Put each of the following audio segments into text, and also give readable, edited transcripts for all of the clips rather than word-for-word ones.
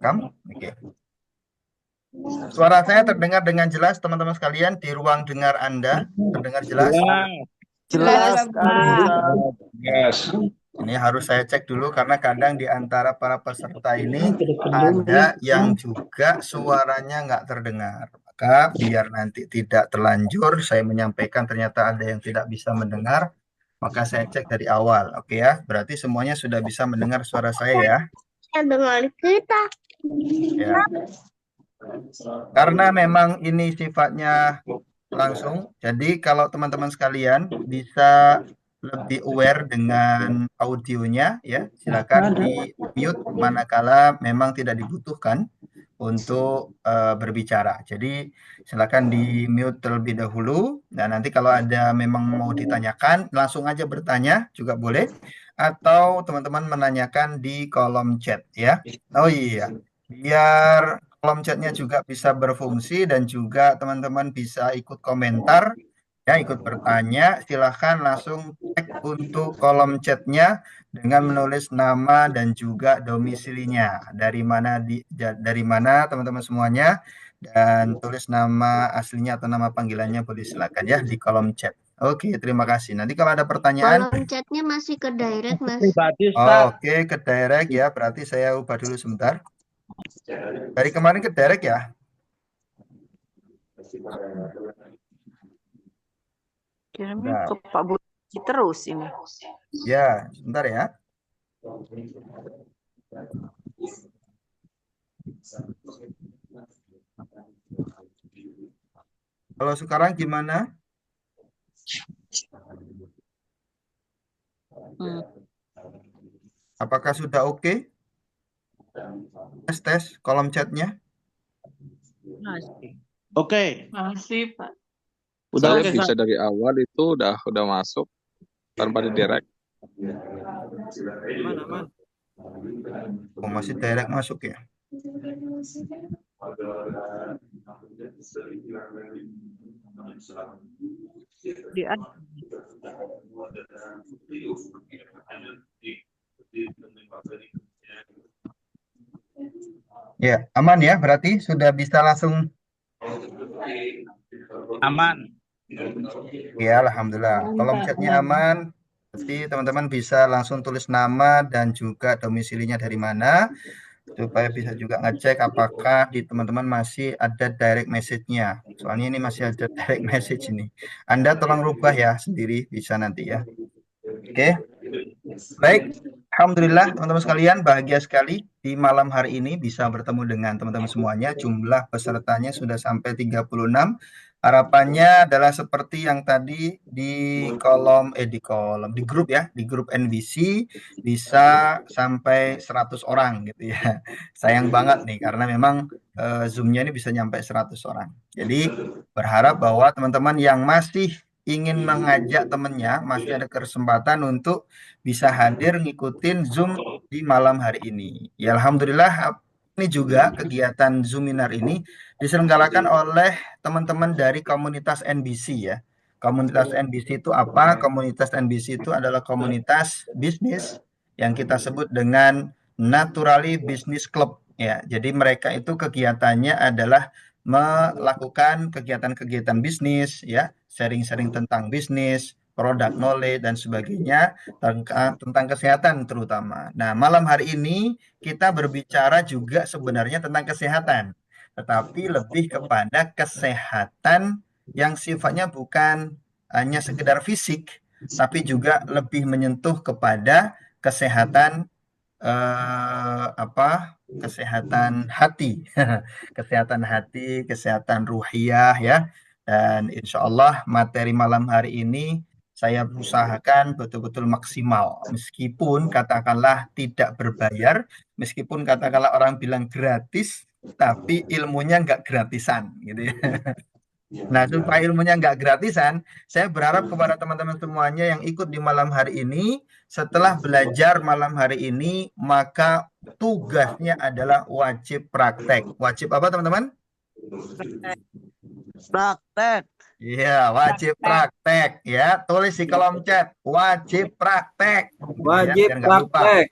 Rekam. Oke. Suara saya terdengar dengan jelas, teman-teman sekalian, di ruang dengar Anda. Terdengar jelas? Jelas sekali, Ustaz. Yes. Ini harus saya cek dulu karena kadang di antara para peserta ini ada yang juga suaranya nggak terdengar. Maka biar nanti tidak terlanjur, saya menyampaikan ternyata ada yang tidak bisa mendengar, maka saya cek dari awal. Oke ya, berarti semuanya sudah bisa mendengar suara saya ya. Dengar kita. Ya. Karena memang ini sifatnya langsung, jadi kalau teman-teman sekalian bisa lebih aware dengan audionya ya, silakan di mute manakala memang tidak dibutuhkan untuk berbicara. Jadi silakan di mute terlebih dahulu, dan nanti kalau ada memang mau ditanyakan langsung aja bertanya juga boleh, atau teman-teman menanyakan di kolom chat ya. Oh iya, biar kolom chatnya juga bisa berfungsi dan juga teman-teman bisa ikut komentar ya, ikut bertanya, silahkan langsung tag untuk kolom chatnya dengan menulis nama dan juga domisilinya. Dari mana teman-teman semuanya, dan tulis nama aslinya atau nama panggilannya boleh silakan ya di kolom chat. Oke, terima kasih. Nanti kalau ada pertanyaan, Kolom chatnya masih ke direct, Mas. Pribadi, Ustaz. oke, ke direct ya. Berarti saya ubah dulu sebentar. Dari kemarin ke direct ya. Kirimnya Nah, ke Pak Budi terus ini. ya, sebentar ya. Kalau sekarang gimana? Apakah sudah oke? Tes kolom chatnya. Masih. Oke. Masih, Pak. Udah Saya oke, bisa Ustaz. dari awal itu udah masuk tanpa didirect. Aman. Oh, masih direct masuk ya? Di Ya, aman ya, berarti sudah bisa langsung. Aman. Ya, alhamdulillah. Kolom chatnya aman. Berarti teman-teman bisa langsung tulis nama dan juga domisilinya dari mana, supaya bisa juga ngecek apakah di teman-teman masih ada direct message-nya. Soalnya ini masih ada direct message ini. Anda tolong rubah ya sendiri, bisa nanti ya. Oke. Baik, alhamdulillah teman-teman sekalian, bahagia sekali di malam hari ini bisa bertemu dengan teman-teman semuanya. Jumlah pesertanya sudah sampai 36. Harapannya adalah seperti yang tadi di grup ya, di grup NBC bisa sampai 100 orang gitu ya. Sayang banget nih karena memang Zoom-nya ini bisa nyampe 100 orang. Jadi berharap bahwa teman-teman yang masih ingin mengajak temannya masih ada kesempatan untuk bisa hadir ngikutin Zoom di malam hari ini. Ya, alhamdulillah ini juga kegiatan Zoominar ini diselenggarakan oleh teman-teman dari komunitas NBC ya. Komunitas NBC itu apa? Komunitas NBC itu adalah komunitas bisnis yang kita sebut dengan Naturally Business Club ya. Jadi mereka itu kegiatannya adalah melakukan kegiatan-kegiatan bisnis ya, sharing-sharing tentang bisnis, product knowledge dan sebagainya, tentang kesehatan terutama. Nah, malam hari ini kita berbicara juga sebenarnya tentang kesehatan, tetapi lebih kepada kesehatan yang sifatnya bukan hanya sekedar fisik, tapi juga lebih menyentuh kepada kesehatan kesehatan hati, kesehatan hati, kesehatan ruhiyah ya. Dan insya Allah materi malam hari ini saya usahakan betul-betul maksimal. Meskipun katakanlah tidak berbayar, meskipun katakanlah orang bilang gratis, tapi ilmunya nggak gratisan gitu ya. Nah, supaya ilmunya nggak gratisan, saya berharap kepada teman-teman semuanya yang ikut di malam hari ini, setelah belajar malam hari ini, maka tugasnya adalah wajib praktek. Wajib apa, teman-teman? Praktek. Iya, wajib praktek. Ya, tulis di kolom chat. Wajib praktek. Ya, Wajib biar nggak lupa. praktek.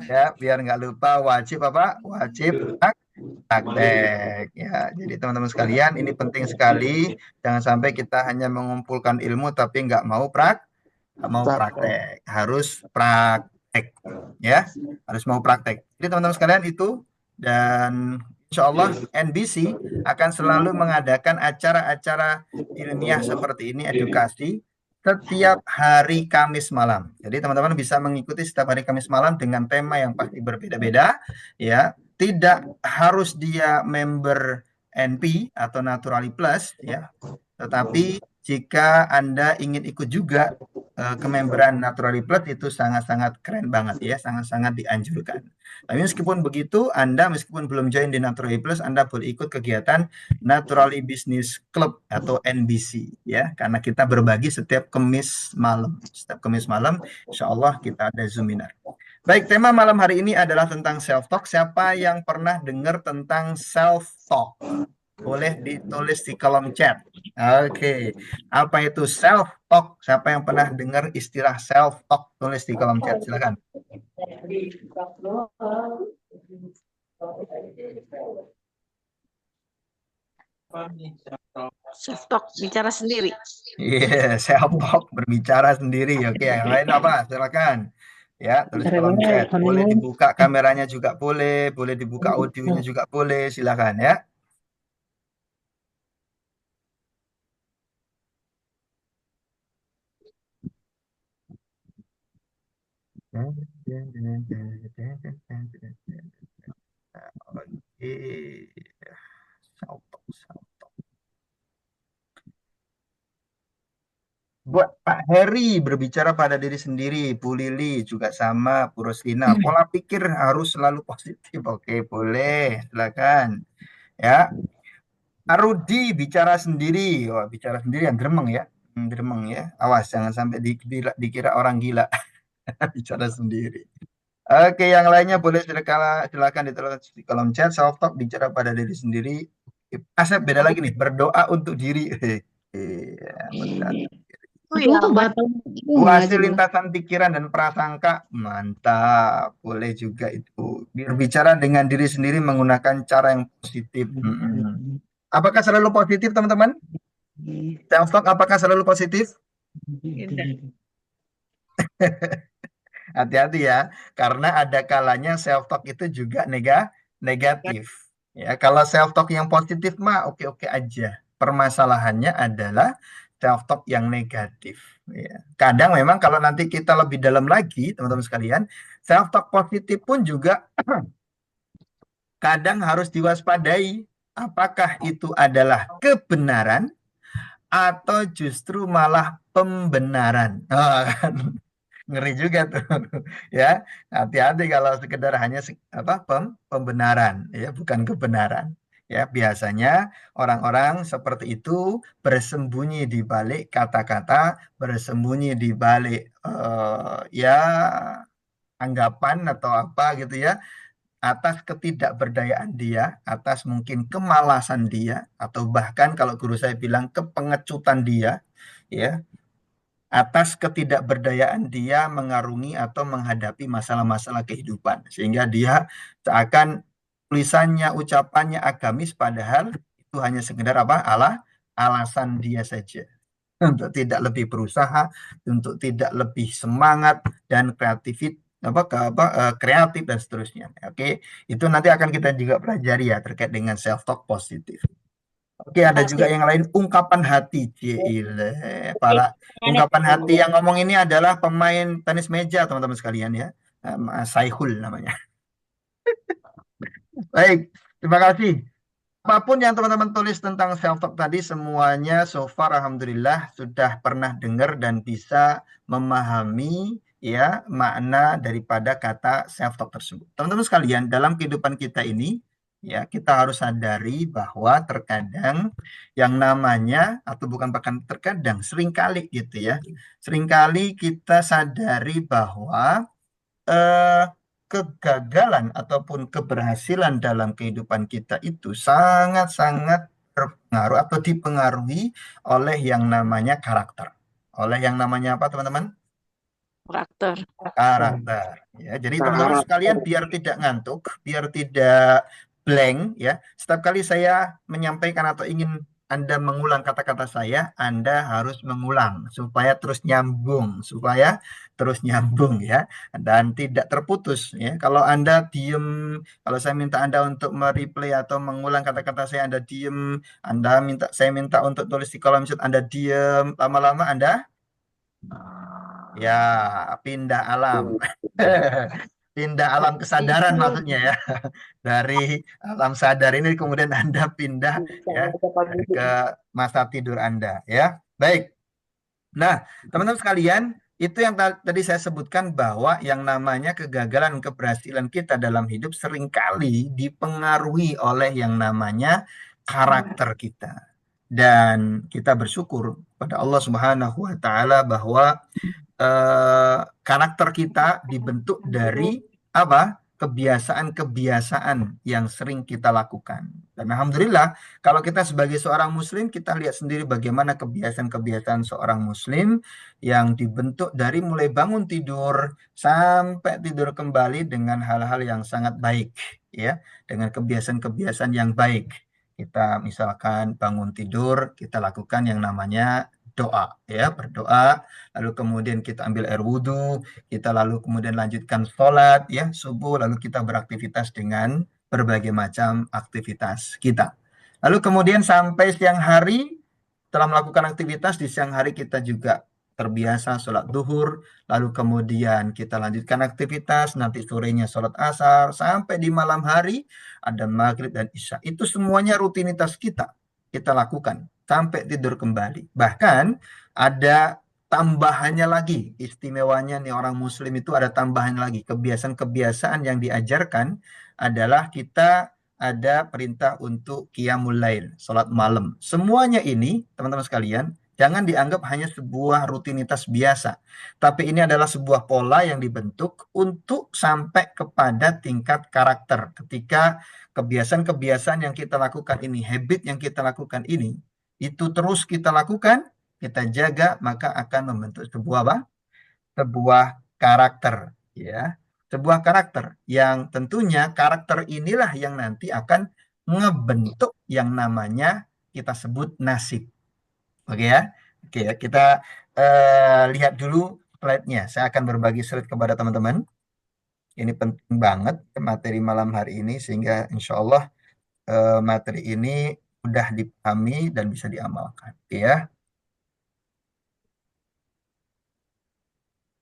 Ya, biar nggak lupa wajib apa? Wajib praktek. Ya, jadi teman-teman sekalian, ini penting sekali. Jangan sampai kita hanya mengumpulkan ilmu tapi nggak mau praktek. Harus praktek. Ya, harus mau praktek. Jadi teman-teman sekalian itu, dan insya Allah NBC akan selalu mengadakan acara-acara ilmiah seperti ini, edukasi setiap hari Kamis malam. Jadi teman-teman bisa mengikuti setiap hari Kamis malam dengan tema yang pasti berbeda-beda, ya. Tidak harus dia member NP atau Naturally Plus, ya. Tetapi jika Anda ingin ikut juga kememberan Naturally Plus, itu sangat-sangat keren banget, ya, sangat-sangat dianjurkan. Tapi meskipun begitu, Anda meskipun belum join di Naturally Plus, Anda boleh ikut kegiatan Naturally Business Club atau NBC, ya, karena kita berbagi setiap Kamis malam. Setiap Kamis malam, insya Allah kita ada Zoominar. Baik, tema malam hari ini adalah tentang self-talk. Siapa yang pernah dengar tentang self-talk? Boleh ditulis di kolom chat. Oke, apa itu self-talk? Siapa yang pernah dengar istilah self-talk? Tulis di kolom chat, silakan. Self talk, bicara sendiri. Iya, self-talk, berbicara sendiri. Oke, yang lain apa? Silakan. Ya, tulis kolom chat. Boleh dibuka kameranya juga boleh dibuka audionya juga boleh, silakan ya. Oke, self-talk, self-talk. Buat Pak Heri berbicara pada diri sendiri, Bu Lili juga sama, Bu Roslina. Pola pikir harus selalu positif. Oke, boleh, silakan. Ya, Arudi bicara sendiri. Wah, bicara sendiri yang gremeng ya. Gremeng ya. Awas, jangan sampai dikira orang gila. Bicara sendiri. Oke, yang lainnya boleh silakan ditulis di kolom chat. Self talk, bicara pada diri sendiri. Asep beda lagi nih, berdoa untuk diri. Berdoa. Itu ya, Hasil lintasan pikiran dan prasangka, mantap. Boleh juga itu. Berbicara dengan diri sendiri menggunakan cara yang positif. Apakah selalu positif, teman-teman? Self talk apakah selalu positif? Hati-hati ya, karena ada kalanya self talk itu juga negatif. Ya, kalau self talk yang positif mah oke-oke aja. Permasalahannya adalah self talk yang negatif. Ya. Kadang memang kalau nanti kita lebih dalam lagi, teman-teman sekalian, self talk positif pun juga kadang harus diwaspadai. Apakah itu adalah kebenaran atau justru malah pembenaran? Oh, kan? Ngeri juga tuh. Ya, hati-hati kalau sekedar hanya pembenaran, ya, bukan kebenaran. Ya, biasanya orang-orang seperti itu bersembunyi di balik kata-kata, bersembunyi di balik ya anggapan atau apa gitu ya, atas ketidakberdayaan dia, atas mungkin kemalasan dia, atau bahkan kalau guru saya bilang kepengecutan dia, ya, atas ketidakberdayaan dia mengarungi atau menghadapi masalah-masalah kehidupan. Sehingga dia seakan tulisannya, ucapannya agamis, padahal itu hanya sekedar alasan dia saja. Untuk tidak lebih berusaha, untuk tidak lebih semangat dan kreatif dan seterusnya. Oke, itu nanti akan kita juga pelajari ya terkait dengan self talk positif. Oke, ada juga yang lain, ungkapan hati. Cile. Para ungkapan hati yang ngomong ini adalah pemain tenis meja, teman-teman sekalian ya. Saihul namanya. Baik, terima kasih. Apapun yang teman-teman tulis tentang self-talk tadi, semuanya so far alhamdulillah sudah pernah dengar dan bisa memahami ya makna daripada kata self-talk tersebut. Teman-teman sekalian, dalam kehidupan kita ini, ya, kita harus sadari bahwa terkadang yang namanya, atau bukan bahkan terkadang, seringkali gitu ya, seringkali kita sadari bahwa kegagalan ataupun keberhasilan dalam kehidupan kita itu sangat-sangat terpengaruh atau dipengaruhi oleh yang namanya karakter. Oleh yang namanya apa, teman-teman? Karakter. Karakter. Ya, jadi teman-teman sekalian biar tidak ngantuk, biar tidak blank ya. Setiap kali saya menyampaikan atau ingin Anda mengulang kata-kata saya, Anda harus mengulang supaya terus nyambung ya dan tidak terputus ya. Kalau Anda diem, kalau saya minta Anda untuk mereplay atau mengulang kata-kata saya, Anda diem, saya minta untuk tulis di kolom chat, Anda diem, lama-lama Anda ya pindah alam. Pindah alam kesadaran maksudnya ya. Dari alam sadar ini kemudian Anda pindah ya ke masa tidur Anda ya. Baik. Nah, teman-teman sekalian, itu yang tadi saya sebutkan bahwa yang namanya kegagalan keberhasilan kita dalam hidup seringkali dipengaruhi oleh yang namanya karakter kita. Dan kita bersyukur pada Allah Subhanahu wa taala bahwa karakter kita dibentuk dari apa? Kebiasaan-kebiasaan yang sering kita lakukan. Dan alhamdulillah, kalau kita sebagai seorang muslim, kita lihat sendiri bagaimana kebiasaan-kebiasaan seorang muslim yang dibentuk dari mulai bangun tidur sampai tidur kembali dengan hal-hal yang sangat baik, ya, dengan kebiasaan-kebiasaan yang baik. Kita misalkan bangun tidur, kita lakukan yang namanya doa, ya, berdoa, lalu kemudian kita ambil air wudhu, kita lalu kemudian lanjutkan sholat, ya, subuh, lalu kita beraktivitas dengan berbagai macam aktivitas kita. Lalu kemudian sampai siang hari, setelah melakukan aktivitas di siang hari kita juga terbiasa sholat duhur, lalu kemudian kita lanjutkan aktivitas, nanti sorenya sholat asar, sampai di malam hari ada maghrib dan isya. Itu semuanya rutinitas kita lakukan sampai tidur kembali. Bahkan ada tambahannya lagi, istimewanya nih orang muslim itu ada tambahan lagi. Kebiasaan-kebiasaan yang diajarkan adalah kita ada perintah untuk qiyamul lail, sholat malam. Semuanya ini, teman-teman sekalian, jangan dianggap hanya sebuah rutinitas biasa. Tapi ini adalah sebuah pola yang dibentuk untuk sampai kepada tingkat karakter. Ketika kebiasaan-kebiasaan yang kita lakukan ini, habit yang kita lakukan ini, itu terus kita lakukan, kita jaga, maka akan membentuk sebuah apa? Sebuah karakter, ya. Sebuah karakter yang tentunya karakter inilah yang nanti akan ngebentuk yang namanya kita sebut nasib. Oke ya. Oke ya, kita lihat dulu slide-nya. Saya akan berbagi slide kepada teman-teman. Ini penting banget materi malam hari ini sehingga insya Allah materi ini mudah dipahami dan bisa diamalkan. Oke ya.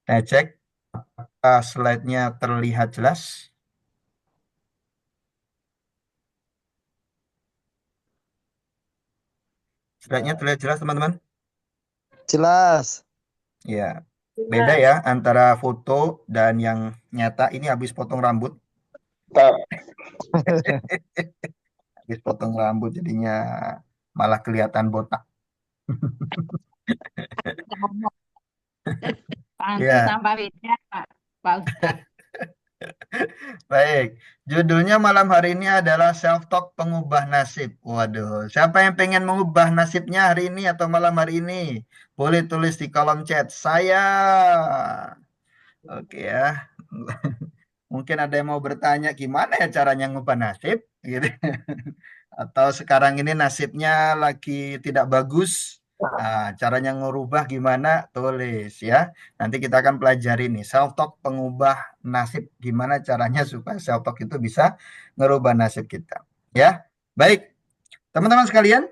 Saya cek slide-nya terlihat jelas. Slide-nya terlihat jelas teman-teman? Jelas. Ya, beda ya antara foto dan yang nyata. Ini habis potong rambut. Habis potong rambut jadinya malah kelihatan botak. Pantu Ya. tanpa beda, Pak Ustadz. Baik, judulnya malam hari ini adalah self-talk pengubah nasib. Waduh, siapa yang pengen mengubah nasibnya hari ini atau malam hari ini? Boleh tulis di kolom chat. Saya. Oke ya. Mungkin ada yang mau bertanya gimana ya caranya ngubah nasib, gitu. Atau sekarang ini nasibnya lagi tidak bagus. Nah, caranya ngerubah gimana? Tulis ya. Nanti kita akan pelajari nih self-talk pengubah nasib. Gimana caranya supaya self-talk itu bisa ngerubah nasib kita. Ya, baik. Teman-teman sekalian,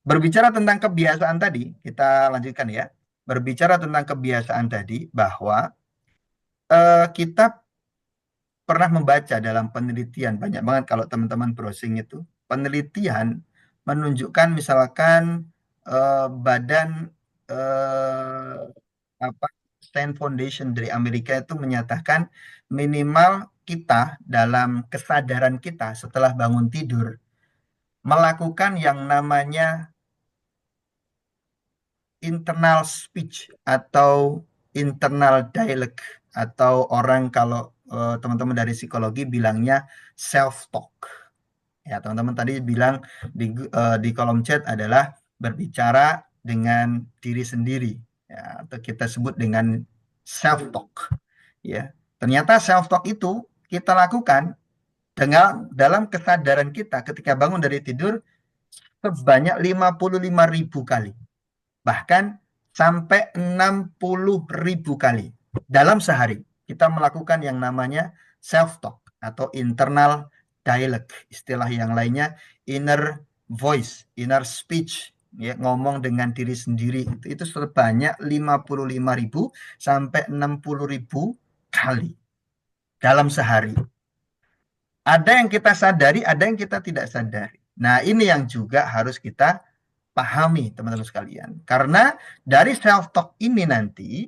berbicara tentang kebiasaan tadi, kita lanjutkan ya. Berbicara tentang kebiasaan tadi bahwa kita pernah membaca dalam penelitian, banyak banget kalau teman-teman browsing itu, penelitian menunjukkan misalkan badan apa Stand Foundation dari Amerika itu menyatakan minimal kita dalam kesadaran kita setelah bangun tidur melakukan yang namanya internal speech atau internal dialogue atau orang kalau teman-teman dari psikologi bilangnya self talk. Ya, teman-teman tadi bilang di kolom chat adalah berbicara dengan diri sendiri, ya, atau kita sebut dengan self-talk. Ya, ternyata self-talk itu kita lakukan dalam kesadaran kita ketika bangun dari tidur sebanyak 55.000 kali. Bahkan sampai 60.000 kali. Dalam sehari kita melakukan yang namanya self-talk atau internal dialogue. Istilah yang lainnya inner voice, inner speech. Ya, ngomong dengan diri sendiri itu sebanyak 55.000 sampai 60.000 kali dalam sehari. Ada yang kita sadari, ada yang kita tidak sadari. Nah, ini yang juga harus kita pahami, teman-teman sekalian. Karena dari self-talk ini nanti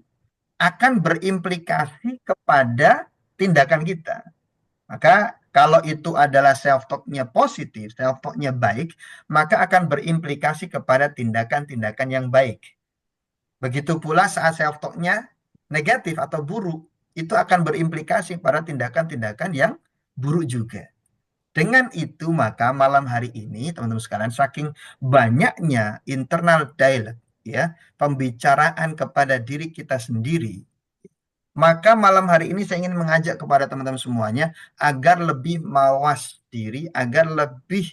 akan berimplikasi kepada tindakan kita. Maka kalau itu adalah self-talk-nya positif, self-talk-nya baik, maka akan berimplikasi kepada tindakan-tindakan yang baik. Begitu pula saat self-talk-nya negatif atau buruk, itu akan berimplikasi pada tindakan-tindakan yang buruk juga. Dengan itu maka malam hari ini teman-teman sekalian, saking banyaknya internal dialogue, ya, pembicaraan kepada diri kita sendiri, maka malam hari ini saya ingin mengajak kepada teman-teman semuanya agar lebih mawas diri, agar lebih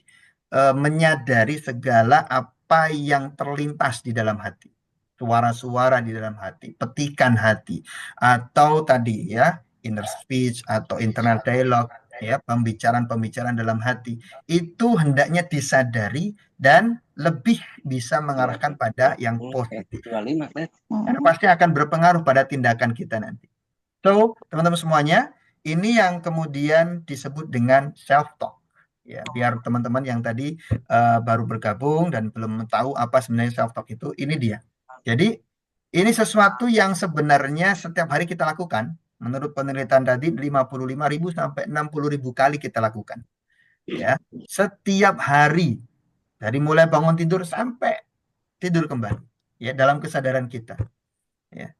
menyadari segala apa yang terlintas di dalam hati. Suara-suara di dalam hati, petikan hati, atau tadi ya inner speech atau internal dialogue, ya, pembicaraan-pembicaraan dalam hati itu hendaknya disadari dan lebih bisa mengarahkan pada yang positif. Karena pasti akan berpengaruh pada tindakan kita nanti. So, teman-teman semuanya, ini yang kemudian disebut dengan self-talk. Ya, biar teman-teman yang tadi baru bergabung dan belum tahu apa sebenarnya self-talk itu, ini dia. Jadi, ini sesuatu yang sebenarnya setiap hari kita lakukan. Menurut penelitian tadi 55.000 sampai 60.000 kali kita lakukan. Ya, setiap hari dari mulai bangun tidur sampai tidur kembali, ya, dalam kesadaran kita. Ya.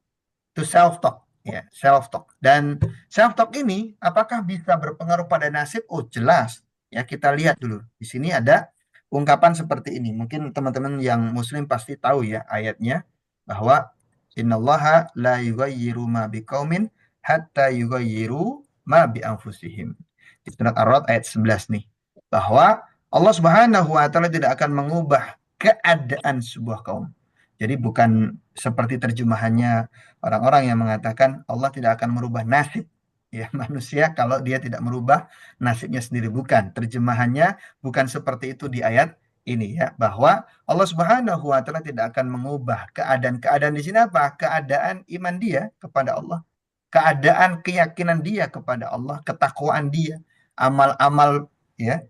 Itu self-talk, ya, self-talk. Dan self-talk ini apakah bisa berpengaruh pada nasib? Oh, jelas. Ya, kita lihat dulu. Di sini ada ungkapan seperti ini. Mungkin teman-teman yang muslim pasti tahu ya ayatnya, bahwa innallaha la yughayyiru ma biqaumin hatta yughayyiru ma bi anfusihim. Di surat Ar-Ra'd ayat 11 nih. Bahwa Allah Subhanahu wa taala tidak akan mengubah keadaan sebuah kaum. Jadi bukan seperti terjemahannya orang-orang yang mengatakan Allah tidak akan merubah nasib ya manusia kalau dia tidak merubah nasibnya sendiri. Bukan, terjemahannya bukan seperti itu di ayat ini ya, bahwa Allah Subhanahu wa taala tidak akan mengubah keadaan di sini apa? Keadaan iman dia kepada Allah, keadaan keyakinan dia kepada Allah, ketakwaan dia, amal-amal ya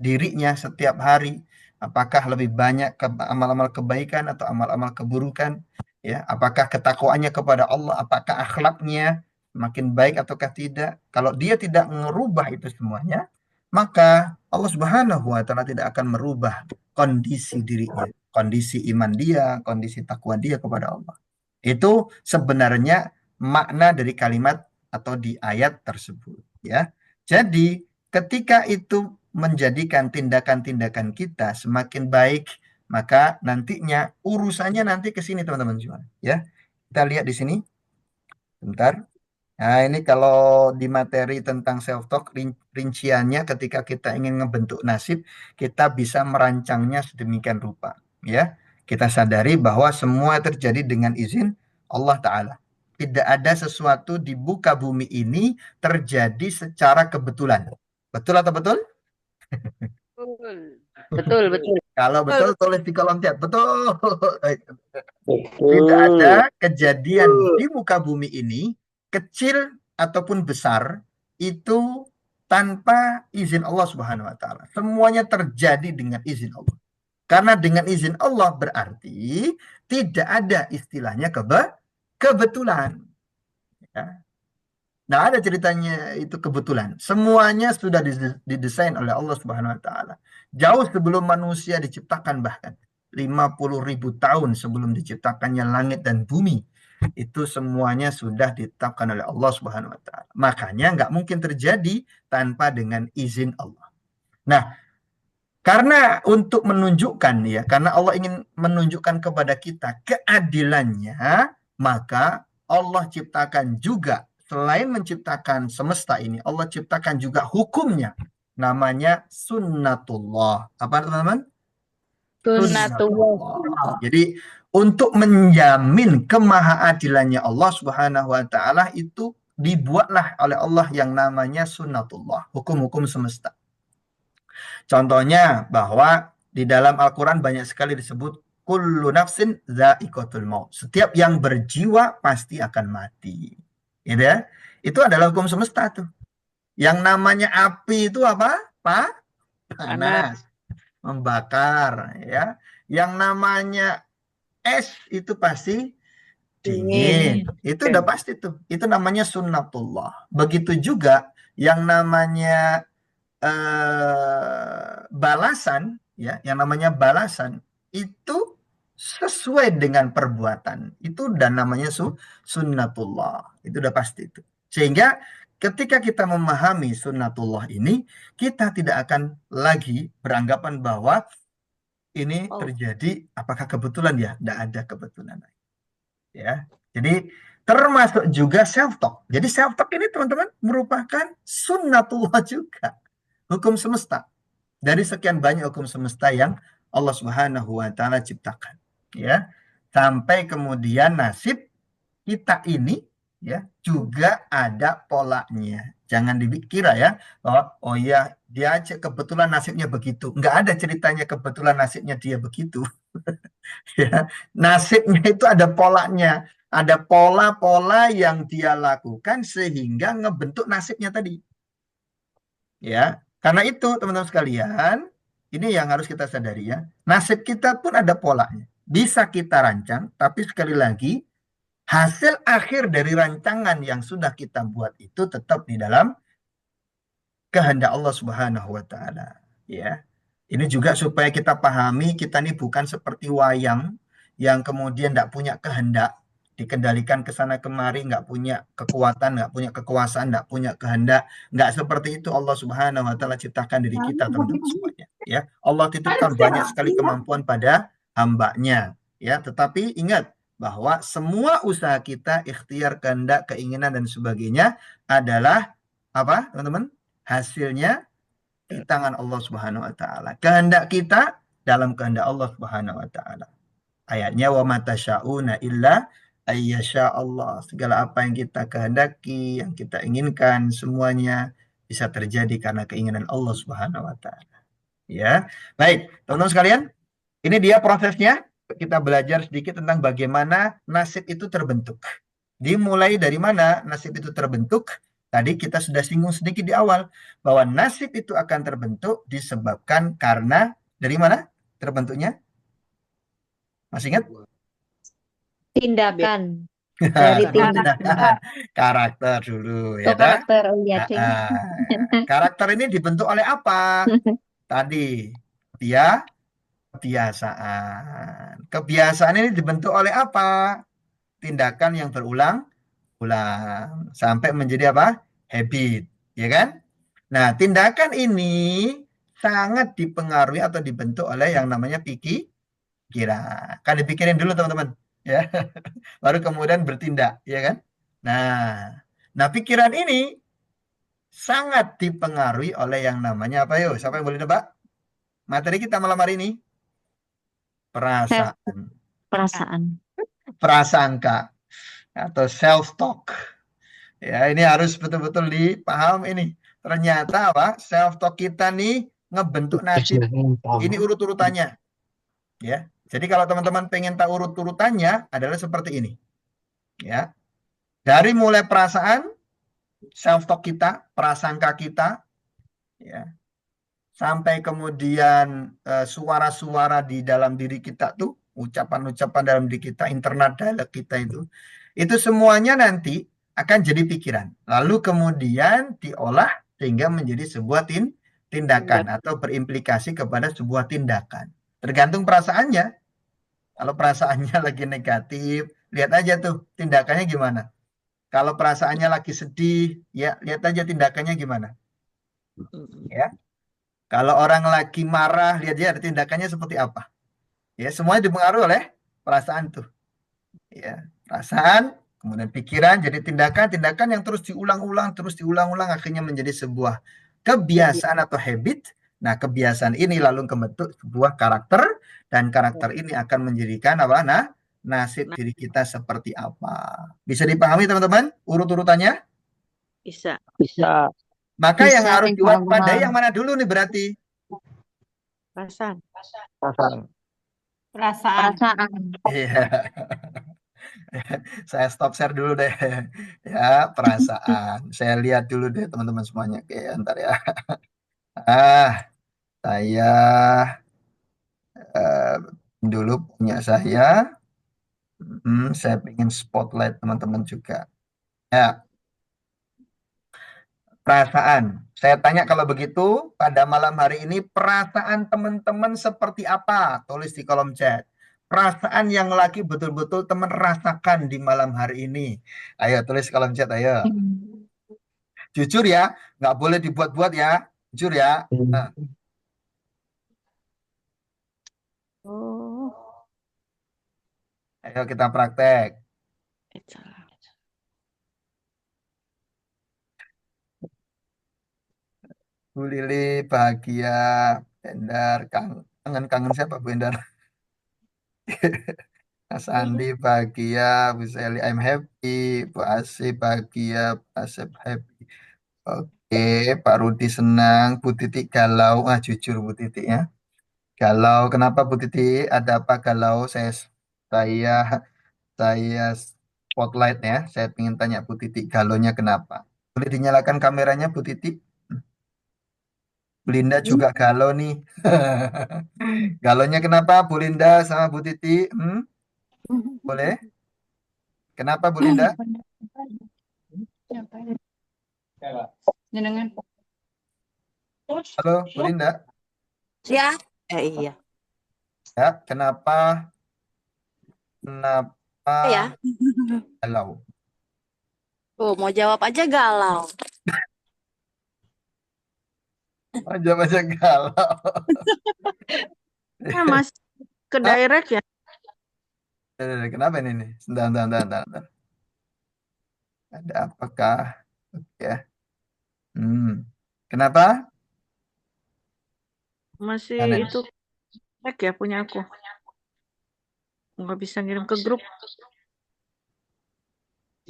dirinya setiap hari, apakah lebih banyak amal-amal kebaikan atau amal-amal keburukan, ya, apakah ketakwaannya kepada Allah, apakah akhlaknya makin baik ataukah tidak. Kalau dia tidak merubah itu semuanya, maka Allah Subhanahu wa taala tidak akan merubah kondisi dirinya, kondisi iman dia, kondisi takwa dia kepada Allah. Itu sebenarnya makna dari kalimat atau di ayat tersebut, ya. Jadi ketika itu menjadikan tindakan-tindakan kita semakin baik, maka nantinya urusannya nanti ke sini teman-teman semua, ya. Kita lihat di sini. Bentar. Nah, ini kalau di materi tentang self-talk, rinciannya ketika kita ingin ngebentuk nasib, kita bisa merancangnya sedemikian rupa, ya. Kita sadari bahwa semua terjadi dengan izin Allah Ta'ala. Tidak ada sesuatu di muka bumi ini terjadi secara kebetulan. Betul atau betul? Betul, betul. Kalau betul tulis di kolom chat. Betul. Tidak ada kejadian di muka bumi ini, kecil ataupun besar, itu tanpa izin Allah Subhanahu wa taala. Semuanya terjadi dengan izin Allah. Karena dengan izin Allah berarti tidak ada istilahnya kebetulan. Ya. Nah, ada ceritanya itu kebetulan. Semuanya sudah didesain oleh Allah Subhanahu wa taala. Jauh sebelum manusia diciptakan, bahkan 50.000 tahun sebelum diciptakannya langit dan bumi. Itu semuanya sudah ditetapkan oleh Allah Subhanahu wa taala. Makanya nggak mungkin terjadi tanpa dengan izin Allah. Nah, karena untuk menunjukkan ya, karena Allah ingin menunjukkan kepada kita keadilannya, maka Allah ciptakan juga, selain menciptakan semesta ini, Allah ciptakan juga hukumnya. Namanya sunnatullah. Apa teman-teman? Sunnatullah. Jadi untuk menjamin kemahaadilannya Allah Subhanahu wa taala itu dibuatlah oleh Allah yang namanya sunnatullah, hukum-hukum semesta. Contohnya bahwa di dalam Al-Qur'an banyak sekali disebut kullu nafsin dha'iqatul maut. Setiap yang berjiwa pasti akan mati. Gitu ya. Itu adalah hukum semesta tuh. Yang namanya api itu apa? Panas. Membakar ya. Yang namanya es itu pasti dingin. Itu udah pasti tuh. Itu namanya sunnatullah. Begitu juga yang namanya balasan ya, yang namanya balasan itu sesuai dengan perbuatan. Itu dan namanya sunnatullah. Itu udah pasti itu. Sehingga ketika kita memahami sunnatullah ini, kita tidak akan lagi beranggapan bahwa ini terjadi apakah kebetulan ya? Tidak ada kebetulan. Ya. Jadi termasuk juga self talk. Jadi self talk ini teman-teman merupakan sunnatullah juga. Hukum semesta. Dari sekian banyak hukum semesta yang Allah Subhanahu wa taala ciptakan. Ya. Sampai kemudian nasib kita ini ya juga ada polanya. Jangan dikira ya bahwa oh ya dia aja kebetulan nasibnya begitu. Enggak ada ceritanya kebetulan nasibnya dia begitu. Ya, nasibnya itu ada polanya. Ada pola-pola yang dia lakukan sehingga ngebentuk nasibnya tadi. Ya, karena itu teman-teman sekalian, ini yang harus kita sadari ya. Nasib kita pun ada polanya. Bisa kita rancang, tapi sekali lagi hasil akhir dari rancangan yang sudah kita buat itu tetap di dalam kehendak Allah Subhanahu wa taala, ya. Ini juga supaya kita pahami kita ini bukan seperti wayang yang kemudian tidak punya kehendak, dikendalikan ke sana kemari, nggak punya kekuatan, nggak punya kekuasaan, nggak punya kehendak. Nggak seperti itu Allah Subhanahu wa taala ciptakan diri kita teman-teman semuanya, ya. Allah titipkan banyak sekali kemampuan pada hambanya, ya. Tetapi ingat bahwa semua usaha kita, ikhtiar, kehendak, keinginan dan sebagainya adalah apa, teman-teman? Hasilnya di tangan Allah Subhanahu wa taala. Kehendak kita dalam kehendak Allah Subhanahu wa taala. Ayatnya wa matasyauna illa ayyasha Allah. Segala apa yang kita kehendaki, yang kita inginkan semuanya bisa terjadi karena keinginan Allah Subhanahu wa taala. Ya. Baik, teman-teman sekalian, ini dia prosesnya. Kita belajar sedikit tentang bagaimana nasib itu terbentuk. Dimulai dari mana nasib itu terbentuk? Tadi kita sudah singgung sedikit di awal bahwa nasib itu akan terbentuk disebabkan karena dari mana terbentuknya? Masih ingat? Tindakan. Dari tindakan. Karakter dulu ya. Karakter, oh iya, karakter ini dibentuk oleh apa? Tadi kebiasaan. Kebiasaan ini dibentuk oleh apa? Tindakan yang berulang sampai menjadi apa? Habit, ya kan? Nah, tindakan ini sangat dipengaruhi atau dibentuk oleh yang namanya pikiran. Kan dipikirin dulu teman-teman, ya. Baru kemudian bertindak, ya kan? Nah, pikiran ini sangat dipengaruhi oleh yang namanya apa yuk? Siapa yang boleh nebak? Materi kita malam hari ini perasaan. Prasangka atau self talk. Ya, ini harus betul-betul dipaham ini. Ternyata apa? Self talk kita nih ngebentuk nasib. Ini urut-urutannya. Ya. Jadi kalau teman-teman pengen tahu urut-urutannya adalah seperti ini. Ya. Dari mulai perasaan, self talk kita, prasangka kita, ya. Sampai kemudian suara-suara di dalam diri kita tuh, ucapan-ucapan dalam diri kita, internal dialog kita itu semuanya nanti akan jadi pikiran. Lalu kemudian diolah sehingga menjadi sebuah tindakan atau berimplikasi kepada sebuah tindakan. Tergantung perasaannya. Kalau perasaannya lagi negatif, lihat aja tuh tindakannya gimana. Kalau perasaannya lagi sedih, ya lihat aja tindakannya gimana. Ya. Kalau orang lagi marah, lihat aja tindakannya seperti apa. Ya, semuanya dipengaruhi oleh perasaan tuh. Ya, perasaan Kemudian pikiran jadi tindakan, tindakan yang terus diulang-ulang, akhirnya menjadi sebuah kebiasaan atau habit. Nah, kebiasaan ini lalu membentuk sebuah karakter, dan karakter ini akan menjadikan apa? Nah, nasib diri kita seperti apa. Bisa dipahami teman-teman urut-urutannya? Bisa. Bisa. Maka yang Bisa, harus Kang diwaspadai Maman. yang mana dulu nih berarti? Perasaan. Perasaan. Perasaan. Perasaan. Iya. Saya stop share dulu deh. Ya, perasaan. Saya lihat dulu deh teman-teman semuanya. Oke, ntar ya. Saya eh, dulu punya saya. Saya ingin spotlight teman-teman juga. Ya, perasaan. Saya tanya kalau begitu, pada malam hari ini perasaan teman-teman seperti apa? Tulis di kolom chat. Perasaan yang lagi betul-betul teman rasakan di malam hari ini. Ayo tulis di kolom chat, ayo. Jujur ya, nggak boleh dibuat-buat ya. Jujur ya. Nah, Oh, ayo kita praktek. salah. Bu Lili bahagia, Endar, kangen siapa Bu Endar? Mas Andi bahagia, Bu Seli I'm happy, Bu Asih bahagia, Bu Asep happy. Oke, Pak Rudi senang, Bu Titik galau. Jujur Bu Titik ya. Galau, kenapa Bu Titik? Ada apa galau? Saya saya spotlight ya. Saya ingin tanya Bu Titik galaunya kenapa? Boleh dinyalakan kameranya Bu Titik? Bu Linda juga galau nih. Galaunya kenapa Bu Linda sama Bu Titik? Boleh? Kenapa Bu Linda? Jenengan. Halo Bu Linda. Ya. Iya. Ya, kenapa Ya. galau? Oh, mau jawab aja galau. Aja galau. Ya, Mas, ke direct ya. Kenapa ini nih? Sebentar. Ada apakah? Oke. Kenapa? Masih Aneh. itu direct ya punya aku. Nggak bisa ngirim ke grup.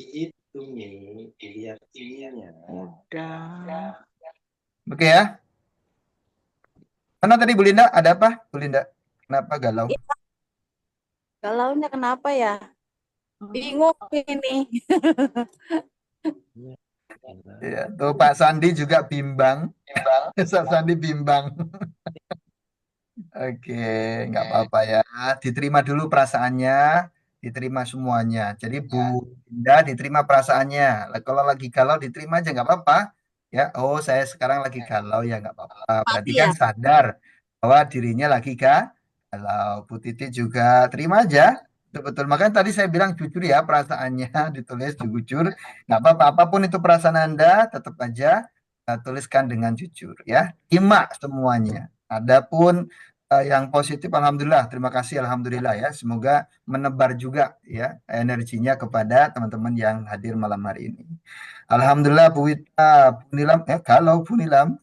Itu nih, dilihat ininya. Udah. Oke ya. Mana tadi Bu Linda? Ada apa Bu Linda? Kenapa galau? Galaunya kenapa ya? Bingung ini. Ya, tuh Pak Sandi juga bimbang. Pak Sandi bimbang. Oke, nggak apa-apa ya. Diterima dulu perasaannya, diterima semuanya. Jadi Bu Linda diterima perasaannya. Kalau lagi galau diterima aja nggak apa-apa. Ya, oh saya sekarang lagi galau ya nggak apa-apa. Berarti Tapi kan ya, sadar bahwa dirinya lagi galau. Bu Titi juga terima aja. Betul-betul. Makanya tadi saya bilang jujur ya perasaannya ditulis jujur. Nggak apa-apa. Apapun itu perasaan Anda, tetap aja tuliskan dengan jujur ya. Terima semuanya. Adapun yang positif alhamdulillah, terima kasih alhamdulillah ya. Semoga menebar juga ya energinya kepada teman-teman yang hadir malam hari ini. Alhamdulillah Bu Wita, Bu Nilam, kalau Bu Nilam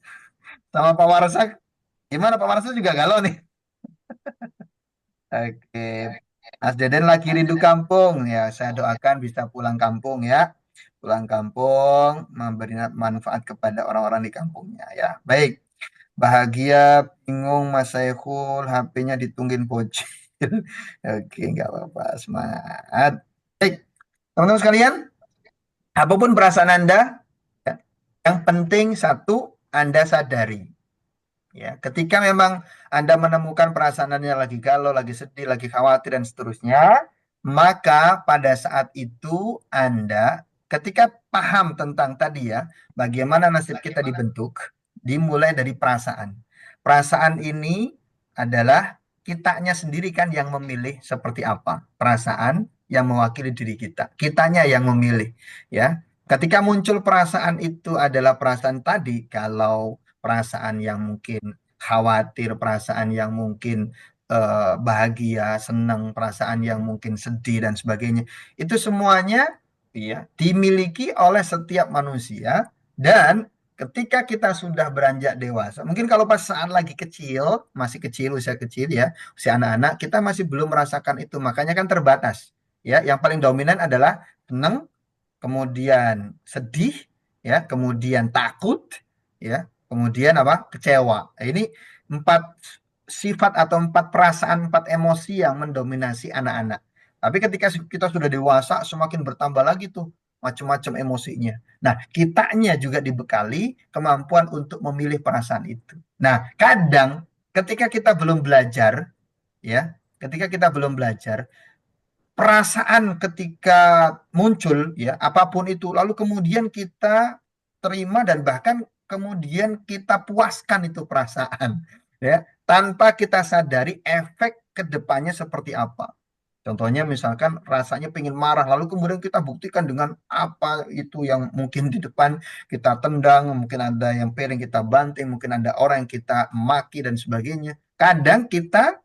sama Pak Warsa, gimana Pak Warsa juga galau nih. Oke, Mas Deden lagi rindu kampung ya. Saya doakan bisa pulang kampung ya. Pulang kampung memberi manfaat kepada orang-orang di kampungnya ya. Baik. Bahagia, bingung, Mas Saiful, HP-nya ditungguin bocil. Oke, nggak apa-apa, semangat. Baik, teman-teman sekalian, apapun perasaan Anda, ya, yang penting satu, Anda sadari. Ya, ketika memang Anda menemukan perasaan Anda lagi galau, lagi sedih, lagi khawatir, dan seterusnya, maka pada saat itu Anda, ketika paham tentang tadi ya, bagaimana nasib kita dibentuk, dimulai dari perasaan. Perasaan ini adalah kitanya sendiri kan yang memilih seperti apa. Perasaan yang mewakili diri kita. Kitanya yang memilih. Ya, ketika muncul perasaan itu adalah perasaan tadi, kalau perasaan yang mungkin khawatir, perasaan yang mungkin bahagia, senang, perasaan yang mungkin sedih dan sebagainya. Itu semuanya ya, dimiliki oleh setiap manusia. Dan ketika kita sudah beranjak dewasa, mungkin kalau pas saat lagi kecil, masih kecil, usia kecil ya, usia anak-anak, kita masih belum merasakan itu, makanya kan terbatas. Ya, yang paling dominan adalah senang, kemudian sedih, ya, kemudian takut, ya, kemudian apa? Kecewa. Nah, ini 4 sifat atau 4 perasaan, 4 emosi yang mendominasi anak-anak. Tapi ketika kita sudah dewasa, semakin bertambah lagi tuh macam-macam emosinya. Nah, kitanya juga dibekali kemampuan untuk memilih perasaan itu. Nah, kadang ketika kita belum belajar, ya, ketika kita belum belajar, perasaan ketika muncul, ya, apapun itu, lalu kemudian kita terima dan bahkan kemudian kita puaskan itu perasaan, ya, tanpa kita sadari efek kedepannya seperti apa. Contohnya misalkan rasanya pengen marah, lalu kemudian kita buktikan dengan apa itu yang mungkin di depan kita tendang, mungkin ada yang piring kita banting, mungkin ada orang yang kita maki dan sebagainya. Kadang kita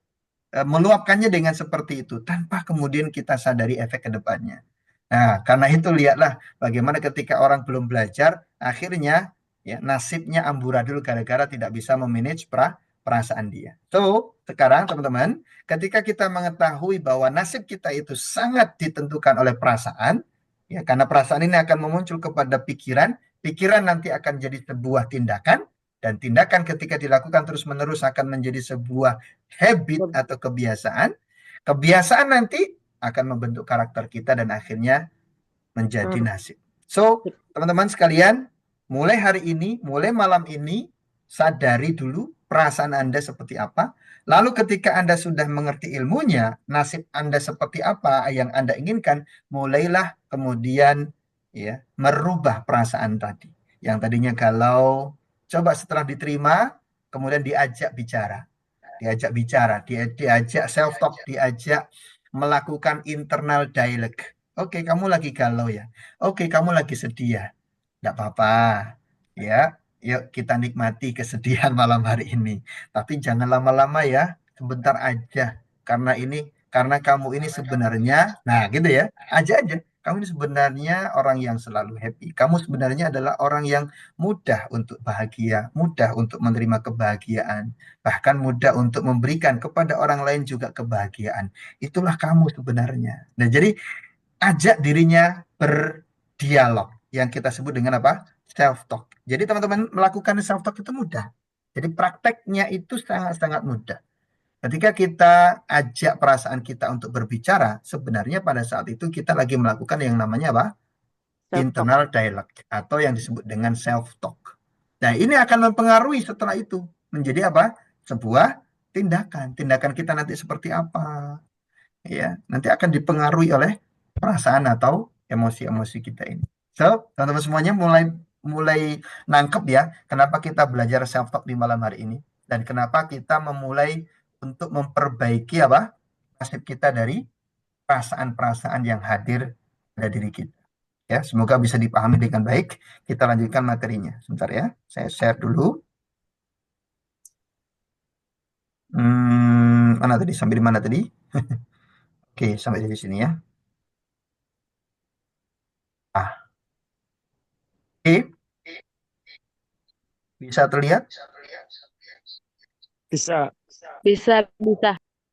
meluapkannya dengan seperti itu tanpa kemudian kita sadari efek ke depannya. Nah, karena itu lihatlah bagaimana ketika orang belum belajar, akhirnya ya nasibnya amburadul gara-gara tidak bisa memanage perasaan dia. So, sekarang teman-teman, ketika kita mengetahui bahwa nasib kita itu sangat ditentukan oleh perasaan, ya, karena perasaan ini akan memuncul kepada pikiran, pikiran nanti akan jadi sebuah tindakan, dan tindakan ketika dilakukan terus-menerus akan menjadi sebuah habit atau kebiasaan. Kebiasaan nanti akan membentuk karakter kita dan akhirnya menjadi nasib. So, teman-teman sekalian, mulai hari ini, mulai malam ini, sadari dulu perasaan Anda seperti apa. Lalu ketika Anda sudah mengerti ilmunya, nasib Anda seperti apa yang Anda inginkan, mulailah kemudian ya merubah perasaan tadi. Yang tadinya galau, coba setelah diterima, kemudian diajak bicara. Diajak self-talk, diajak melakukan internal dialogue. Oke, kamu lagi galau ya. Oke, kamu lagi sedih ya. Tidak apa-apa. Ya, yuk kita nikmati kesedihan malam hari ini. Tapi jangan lama-lama ya, sebentar aja. Karena kamu ini sebenarnya, nah gitu ya, aja. Kamu ini sebenarnya orang yang selalu happy. Kamu sebenarnya adalah orang yang mudah untuk bahagia, mudah untuk menerima kebahagiaan, bahkan mudah untuk memberikan kepada orang lain juga kebahagiaan. Itulah kamu sebenarnya. Nah, jadi ajak dirinya berdialog yang kita sebut dengan apa? Self-talk. Jadi teman-teman melakukan self-talk itu mudah. Jadi prakteknya itu sangat-sangat mudah. Ketika kita ajak perasaan kita untuk berbicara, sebenarnya pada saat itu kita lagi melakukan yang namanya apa? Internal dialogue atau yang disebut dengan self-talk. Nah, ini akan mempengaruhi setelah itu menjadi apa? Sebuah tindakan. Tindakan kita nanti seperti apa? Ya, nanti akan dipengaruhi oleh perasaan atau emosi-emosi kita ini. So, teman-teman semuanya mulai nangkep ya, kenapa kita belajar self-talk di malam hari ini dan kenapa kita memulai untuk memperbaiki apa? Nasib kita dari perasaan-perasaan yang hadir pada diri kita. Ya, semoga bisa dipahami dengan baik. Kita lanjutkan materinya. Sebentar ya, saya share dulu. Mana tadi? Sampai di mana tadi? Oke, sampai di sini ya. Oke, bisa terlihat? Bisa. Bisa.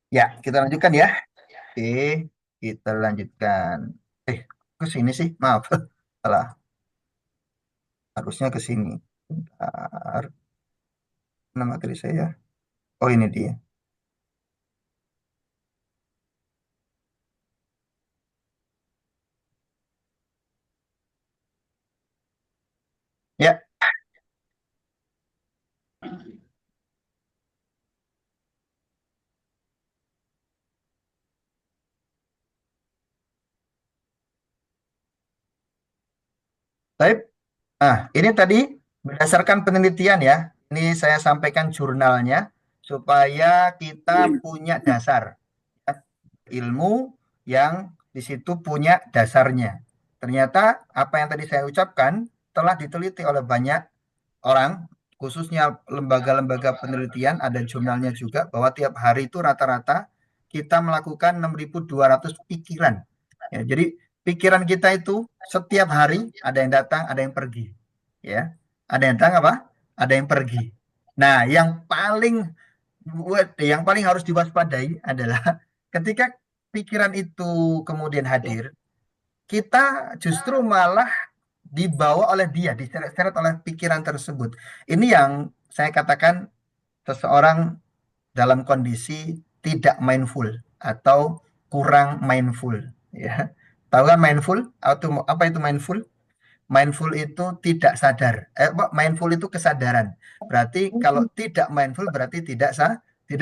Ya, kita lanjutkan ya. Oke, kita lanjutkan. Ke sini sih, maaf. Salah. Harusnya ke sini. Bentar. Mana materi saya? Oh, ini dia. Ya. Baik. Nah, ini tadi berdasarkan penelitian ya. Ini saya sampaikan jurnalnya supaya kita punya dasar ya, ilmu yang di situ punya dasarnya. Ternyata apa yang tadi saya ucapkan telah diteliti oleh banyak orang, khususnya lembaga-lembaga penelitian, ada jurnalnya juga, bahwa tiap hari itu rata-rata kita melakukan 6.200 pikiran. Ya, jadi pikiran kita itu setiap hari ada yang datang, ada yang pergi. Ya. Ada yang datang apa? Ada yang pergi. Nah, yang paling harus diwaspadai adalah ketika pikiran itu kemudian hadir, kita justru malah dibawa oleh dia, diseret-seret oleh pikiran tersebut. Ini yang saya katakan seseorang dalam kondisi tidak mindful atau kurang mindful, ya. Tahu kan mindful? Atau apa itu mindful? Mindful itu tidak sadar. Mindful itu kesadaran. Berarti kalau tidak mindful berarti tidak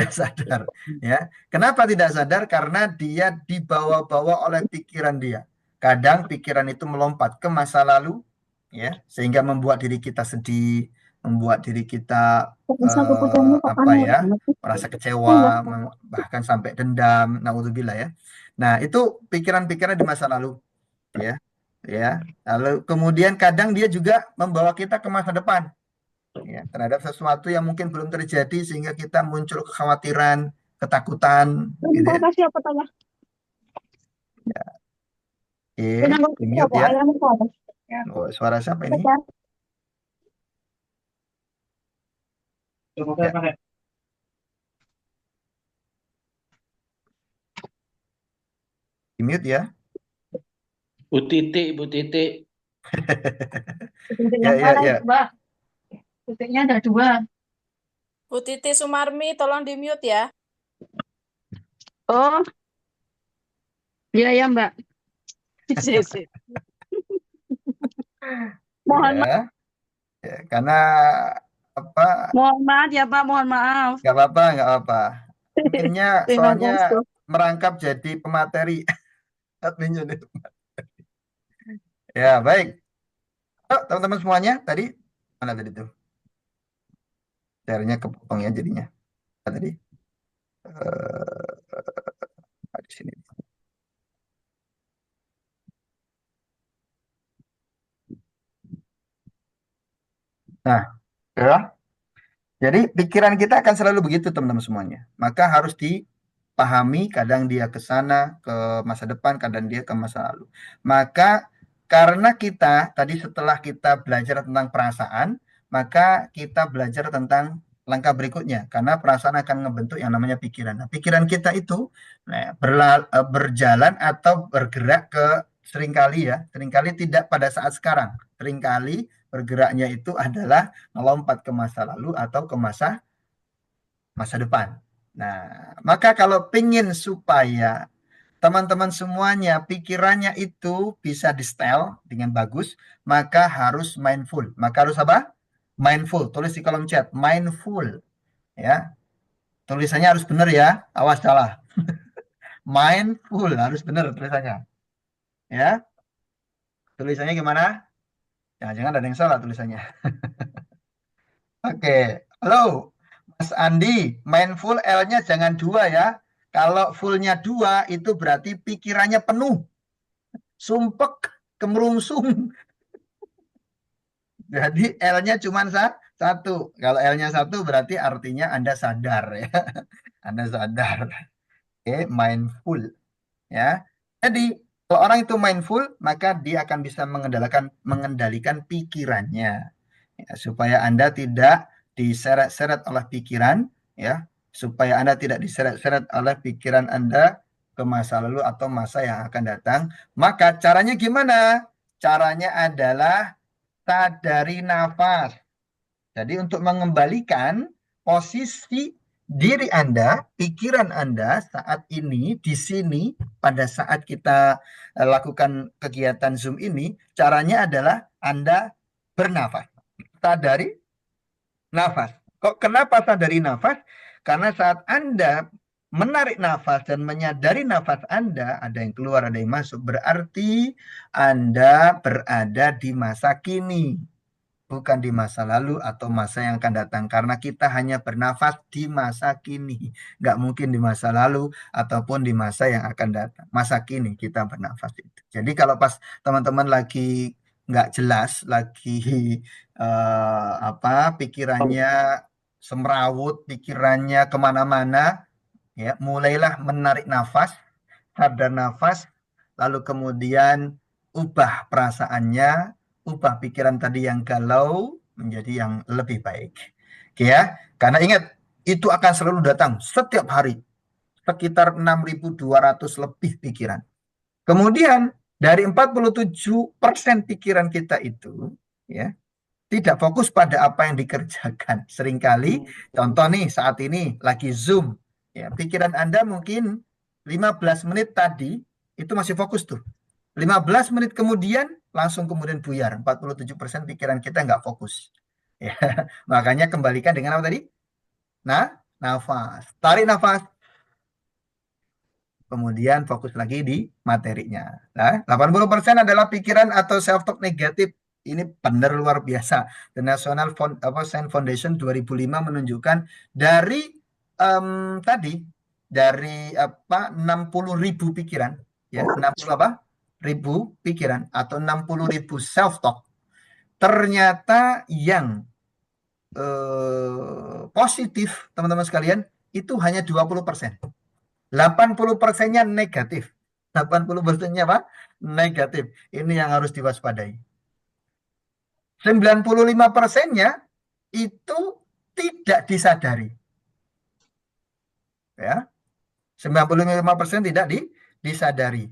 sadar, ya. Kenapa tidak sadar? Karena dia dibawa-bawa oleh pikiran dia. Kadang pikiran itu melompat ke masa lalu, ya, sehingga membuat diri kita sedih, membuat diri kita apa ya, merasa kecewa, bahkan sampai dendam, naudzubillah ya. Nah, itu pikiran-pikiran di masa lalu, ya. Ya. Lalu kemudian kadang dia juga membawa kita ke masa depan, ya, terhadap sesuatu yang mungkin belum terjadi sehingga kita muncul kekhawatiran, ketakutan, gitu ya. Oke, di-mute ya. Oh, suara siapa ini? Ya. Di-mute ya. Bu Titik. Ya. Titiknya ada 2. Bu Titi Sumarmi, tolong di-mute ya. Oh, iya ya Mbak. Mohon maaf. Ya, karena apa? Mohon maaf ya Pak, mohon maaf. Nggak apa-apa. Adminnya Terima soalnya kasih. merangkap jadi pemateri. Adminnya nih. Ya, baik. Oh, teman-teman semuanya, tadi mana tadi tuh? Share-nya kepotong ya jadinya. Tadi. Di sini. Nah, ya. Jadi pikiran kita akan selalu begitu teman-teman semuanya. Maka harus dipahami, kadang dia ke sana, ke masa depan, kadang dia ke masa lalu. Maka karena kita tadi setelah kita belajar tentang perasaan, maka kita belajar tentang langkah berikutnya. Karena perasaan akan ngebentuk yang namanya pikiran. Nah, pikiran kita itu berjalan atau bergerak ke seringkali tidak pada saat sekarang. Seringkali bergeraknya itu adalah melompat ke masa lalu atau ke masa depan. Nah, maka kalau pingin supaya teman-teman semuanya pikirannya itu bisa di-style dengan bagus, maka harus mindful. Maka harus apa? Mindful. Tulis di kolom chat, mindful. Ya. Tulisannya harus benar ya. Awas salah. Mindful harus benar tulisannya. Ya. Tulisannya gimana? Jangan-jangan ada yang salah tulisannya. Oke, halo Mas Andi, mindful L-nya jangan 2 ya. Kalau full-nya 2 itu berarti pikirannya penuh, sumpek, kemerungsung. Jadi L-nya cuma 1. Kalau L-nya 1 berarti artinya Anda sadar ya. Anda sadar. Oke, mindful ya. Jadi kalau orang itu mindful, maka dia akan bisa mengendalikan pikirannya. Ya, supaya Anda tidak diseret-seret oleh pikiran, ya, supaya Anda tidak diseret-seret oleh pikiran Anda ke masa lalu atau masa yang akan datang. Maka caranya gimana? Caranya adalah sadari nafas. Jadi untuk mengembalikan posisi diri Anda, pikiran Anda saat ini di sini pada saat kita lakukan kegiatan Zoom ini, caranya adalah Anda bernafas. Sadari nafas. Kok kenapa sadari nafas? Karena saat Anda menarik nafas dan menyadari nafas Anda, ada yang keluar, ada yang masuk, berarti Anda berada di masa kini, bukan di masa lalu atau masa yang akan datang. Karena kita hanya bernafas di masa kini, nggak mungkin di masa lalu ataupun di masa yang akan datang. Masa kini kita bernafas itu. Jadi kalau pas teman-teman lagi nggak jelas, lagi pikirannya semrawut, pikirannya kemana-mana, ya mulailah menarik nafas, sadar nafas, lalu kemudian ubah perasaannya, ubah pikiran tadi yang galau menjadi yang lebih baik. Oke ya, karena ingat itu akan selalu datang setiap hari, sekitar 6.200 lebih pikiran. Kemudian dari 47% pikiran kita itu ya tidak fokus pada apa yang dikerjakan. Seringkali, contoh nih saat ini lagi Zoom, ya pikiran Anda mungkin 15 menit tadi itu masih fokus tuh. 15 menit kemudian langsung kemudian buyar. 47% pikiran kita nggak fokus. Ya, makanya kembalikan dengan apa tadi? Nah, nafas. Tarik nafas. Kemudian fokus lagi di materinya. Nah, 80% adalah pikiran atau self-talk negatif. Ini benar luar biasa. The National Science Foundation 2005 menunjukkan dari dari 60.000 pikiran, ya 60 apa? Ribu pikiran atau 60.000 self-talk. Ternyata yang positif, teman-teman sekalian, itu hanya 20%. 80%-nya negatif. 80%-nya apa? Negatif. Ini yang harus diwaspadai. 95%-nya itu tidak disadari. Ya. 95% tidak disadari.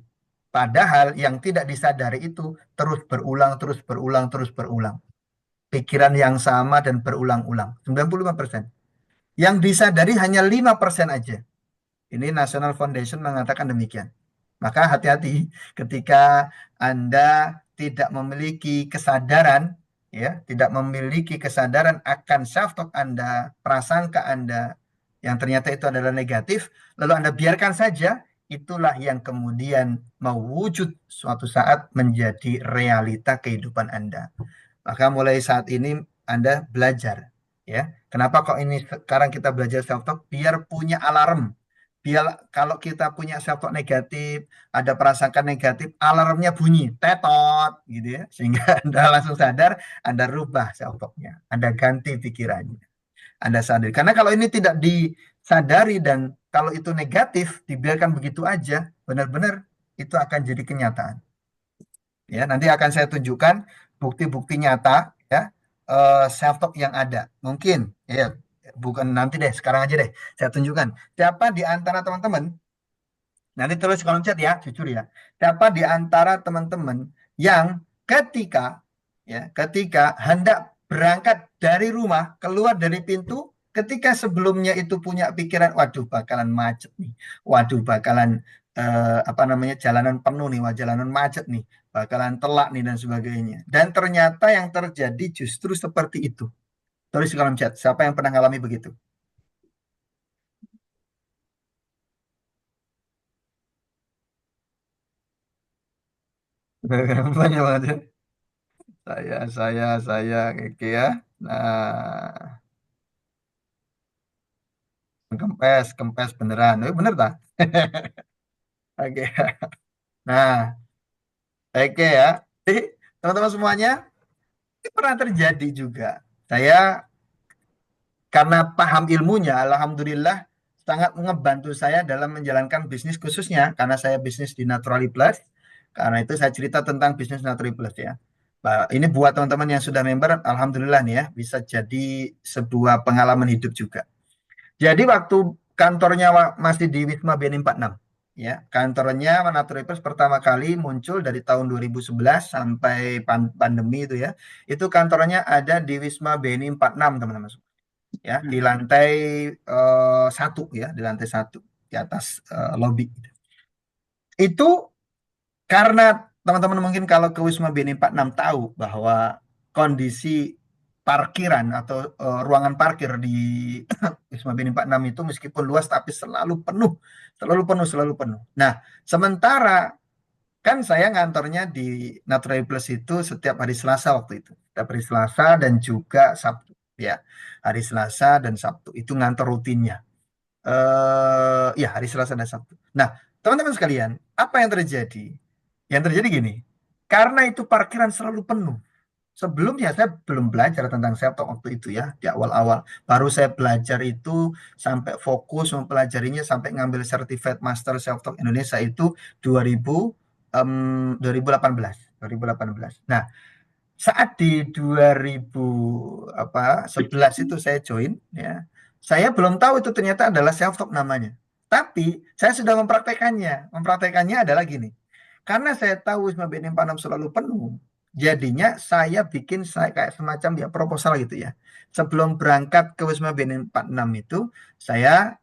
Padahal yang tidak disadari itu terus berulang. Pikiran yang sama dan berulang-ulang. 95%. Yang disadari hanya 5% aja. Ini National Foundation mengatakan demikian. Maka hati-hati ketika Anda tidak memiliki kesadaran, ya, tidak memiliki kesadaran akan self-talk Anda, prasangka Anda, yang ternyata itu adalah negatif, lalu Anda biarkan saja, itulah yang kemudian mewujud suatu saat menjadi realita kehidupan Anda. Maka mulai saat ini Anda belajar, ya. Kenapa kok ini sekarang kita belajar self-talk? Biar punya alarm. Biar kalau kita punya self-talk negatif, ada prasangka negatif, alarmnya bunyi, tetot, gitu ya. Sehingga Anda langsung sadar, Anda rubah self-talknya, Anda ganti pikirannya, Anda sadari. Karena kalau ini tidak disadari dan kalau itu negatif, dibiarkan begitu aja, benar-benar itu akan jadi kenyataan. Ya, nanti akan saya tunjukkan bukti-bukti nyata, ya, self-talk yang ada. Mungkin, ya. Bukan nanti deh, sekarang aja deh. Saya tunjukkan. Siapa di antara teman-teman, nanti tulis kolom chat ya, jujur ya. Siapa di antara teman-teman yang ketika hendak berangkat dari rumah, keluar dari pintu, ketika sebelumnya itu punya pikiran, waduh bakalan macet nih. Waduh bakalan jalanan penuh nih, jalanan macet nih. Bakalan telak nih dan sebagainya. Dan ternyata yang terjadi justru seperti itu. Tulis di kolom chat, siapa yang pernah ngalami begitu? Banyak banget ya. Saya, oke ya. Nah, kempes beneran. Bener tak? Oke. Nah, oke ya. Jadi, teman-teman semuanya, ini pernah terjadi juga. Saya karena paham ilmunya, alhamdulillah sangat membantu saya dalam menjalankan bisnis khususnya karena saya bisnis di Naturally Plus. Karena itu saya cerita tentang bisnis Naturally Plus ya. Ini buat teman-teman yang sudah member, alhamdulillah nih ya, bisa jadi sebuah pengalaman hidup juga. Jadi waktu kantornya masih di Wisma BNI 46, ya, kantornya Naturally Plus pertama kali muncul dari tahun 2011 sampai pandemi itu ya. Itu kantornya ada di Wisma BNI 46, teman-teman. Ya, di lantai 1 ya, di lantai 1 di atas lobi. Itu karena teman-teman mungkin kalau ke Wisma BNI 46 tahu bahwa kondisi parkiran atau ruangan parkir di Wisma BNI 46 itu meskipun luas tapi selalu penuh. Nah, sementara kan saya ngantornya di Naturally Plus itu setiap hari Selasa waktu itu. Setiap hari Selasa dan juga Sabtu. Ya, hari Selasa dan Sabtu itu ngantor rutinnya. Ya, hari Selasa dan Sabtu. Nah, teman-teman sekalian, apa yang terjadi? Yang terjadi gini, karena itu parkiran selalu penuh. Sebelumnya saya belum belajar tentang self-talk waktu itu ya, di awal-awal. Baru saya belajar itu sampai fokus mempelajarinya sampai ngambil sertifikat Master Self-talk Indonesia itu 2017. 2018. Nah, saat di 2011 itu saya join, ya, saya belum tahu itu ternyata adalah self talk namanya. Tapi saya sudah mempraktekannya. Mempraktekannya adalah gini. Karena saya tahu Wisma BNI 46 selalu penuh, jadinya saya bikin kayak semacam ya proposal gitu ya. Sebelum berangkat ke Wisma BNI 46 itu, saya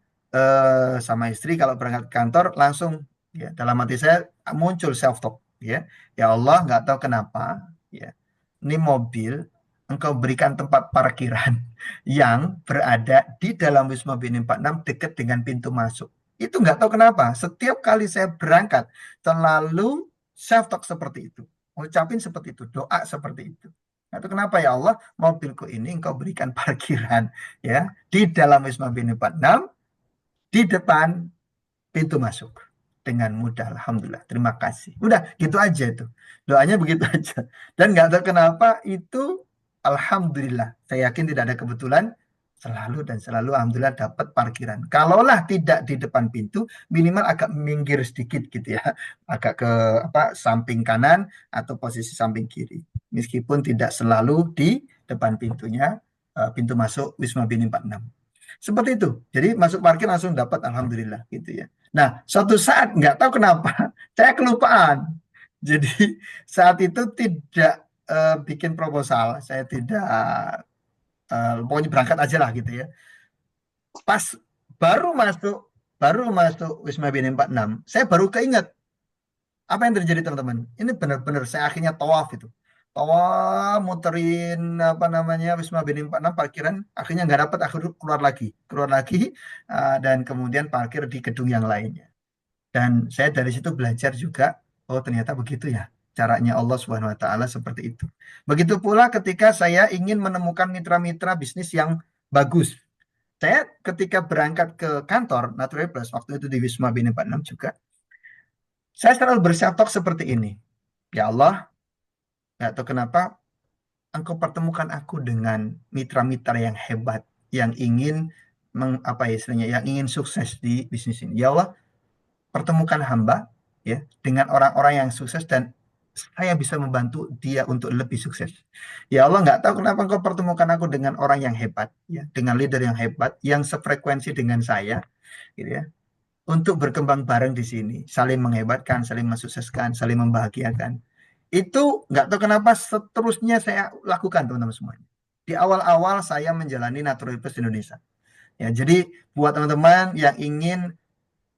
sama istri kalau berangkat ke kantor langsung ya dalam hati saya muncul self talk ya. Ya Allah, nggak tahu kenapa ya. Ini mobil engkau berikan tempat parkiran yang berada di dalam Wisma BNI 46 dekat dengan pintu masuk. Itu nggak tahu kenapa. Setiap kali saya berangkat selalu self talk seperti itu. Ngucapin seperti itu, doa seperti itu. Itu kenapa ya Allah, mobilku ini engkau berikan parkiran ya di dalam Wisma BNI 46 di depan pintu masuk dengan mudah. Alhamdulillah, terima kasih. Udah gitu aja itu, doanya begitu aja. Dan nggak tahu kenapa itu, alhamdulillah, saya yakin tidak ada kebetulan, selalu dan selalu alhamdulillah dapat parkiran. Kalaulah tidak di depan pintu, minimal agak minggir sedikit gitu ya, agak ke samping kanan atau posisi samping kiri, meskipun tidak selalu di depan pintunya, pintu masuk Wisma BNI 46. Seperti itu. Jadi masuk parkir langsung dapat, alhamdulillah gitu ya. Nah, suatu saat nggak tahu kenapa saya kelupaan. Jadi saat itu tidak bikin proposal, saya tidak pokoknya berangkat aja lah gitu ya. Pas baru masuk Wisma BNI 46, saya baru keinget apa yang terjadi teman-teman. Ini benar-benar saya akhirnya tawaf itu. Tawaf muterin Wisma BNI 46 parkiran, akhirnya nggak dapat, akhirnya keluar lagi dan kemudian parkir di gedung yang lainnya. Dan saya dari situ belajar juga, oh ternyata begitu ya caranya Allah Subhanahu wa taala, seperti itu. Begitu pula ketika saya ingin menemukan mitra-mitra bisnis yang bagus. Saya ketika berangkat ke kantor Natural Plus waktu itu di Wisma BNI 46 juga, saya selalu bersyaftok seperti ini. Ya Allah, nggak tahu kenapa engkau pertemukan aku dengan mitra-mitra yang hebat, yang ingin yang ingin sukses di bisnis ini. Ya Allah, pertemukan hamba ya dengan orang-orang yang sukses dan saya bisa membantu dia untuk lebih sukses. Ya Allah, nggak tahu kenapa engkau pertemukan aku dengan orang yang hebat ya, dengan leader yang hebat, yang sefrekuensi dengan saya gitu ya, untuk berkembang bareng di sini, saling menghebatkan, saling mensukseskan, saling membahagiakan. Itu nggak tahu kenapa seterusnya saya lakukan teman-teman semuanya. Di awal-awal saya menjalani Natural Plus Indonesia. Ya, jadi buat teman-teman yang ingin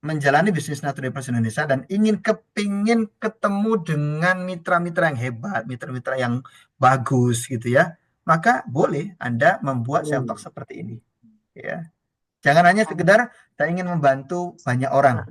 menjalani bisnis Natural Plus Indonesia dan kepingin ketemu dengan mitra-mitra yang hebat, mitra-mitra yang bagus gitu ya, maka boleh Anda membuat self talk seperti ini. Ya. Jangan hanya sekedar saya ingin membantu banyak orang.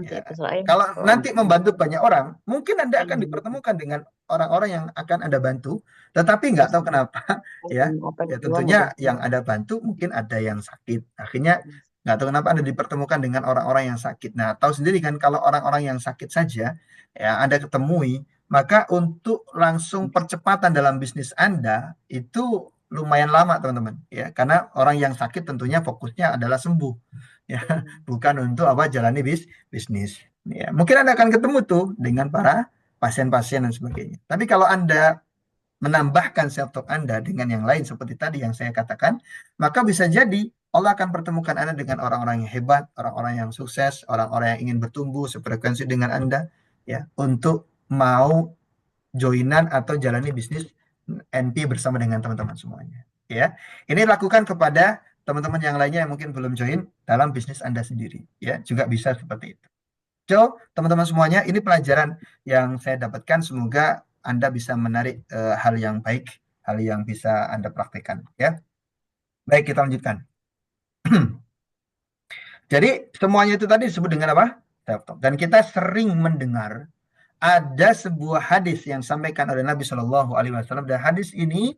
Ya. Kalau nanti membantu banyak orang, mungkin Anda akan dipertemukan dengan orang-orang yang akan Anda bantu, tetapi nggak tahu kenapa ya tentunya yang Anda bantu mungkin ada yang sakit. Akhirnya nggak tahu kenapa Anda dipertemukan dengan orang-orang yang sakit. Nah, tahu sendiri kan kalau orang-orang yang sakit saja ya Anda ketemui, maka untuk langsung percepatan dalam bisnis Anda itu lumayan lama teman-teman ya, karena orang yang sakit tentunya fokusnya adalah sembuh ya, bukan untuk jalani bisnis ya. Mungkin Anda akan ketemu tuh dengan para pasien-pasien dan sebagainya. Tapi kalau Anda menambahkan self talk Anda dengan yang lain seperti tadi yang saya katakan, maka bisa jadi Allah akan pertemukan Anda dengan orang-orang yang hebat, orang-orang yang sukses, orang-orang yang ingin bertumbuh sefrekuensi dengan Anda ya, untuk mau joinan atau jalani bisnis NP bersama dengan teman-teman semuanya ya. Ini lakukan kepada teman-teman yang lainnya yang mungkin belum join dalam bisnis Anda sendiri ya, juga bisa seperti itu. So, teman-teman semuanya, ini pelajaran yang saya dapatkan, semoga Anda bisa menarik hal yang baik, hal yang bisa Anda praktekkan ya. Baik, kita lanjutkan. Jadi semuanya itu tadi disebut dengan apa? Self talk. Dan kita sering mendengar ada sebuah hadis yang disampaikan oleh Nabi Shallallahu Alaihi Wasallam, dan hadis ini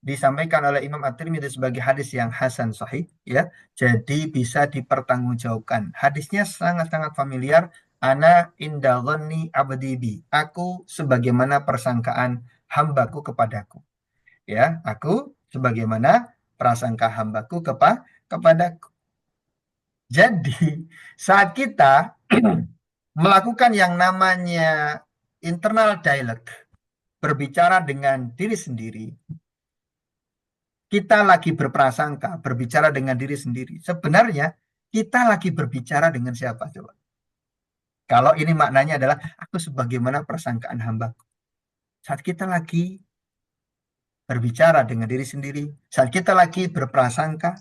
disampaikan oleh Imam At-Tirmidzi sebagai hadis yang hasan sahih ya. Jadi bisa dipertanggungjawabkan. Hadisnya sangat-sangat familiar. Ana inda dhanni abdi bi. Aku sebagaimana persangkaan hambaku kepadaku. Ya, aku sebagaimana prasangka hambaku kepadaku. Jadi saat kita melakukan yang namanya internal dialog, berbicara dengan diri sendiri, kita lagi berprasangka, berbicara dengan diri sendiri. Sebenarnya kita lagi berbicara dengan siapa coba? Kalau ini maknanya adalah aku sebagaimana persangkaan hambaku. Saat kita lagi berbicara dengan diri sendiri, saat kita lagi berprasangka,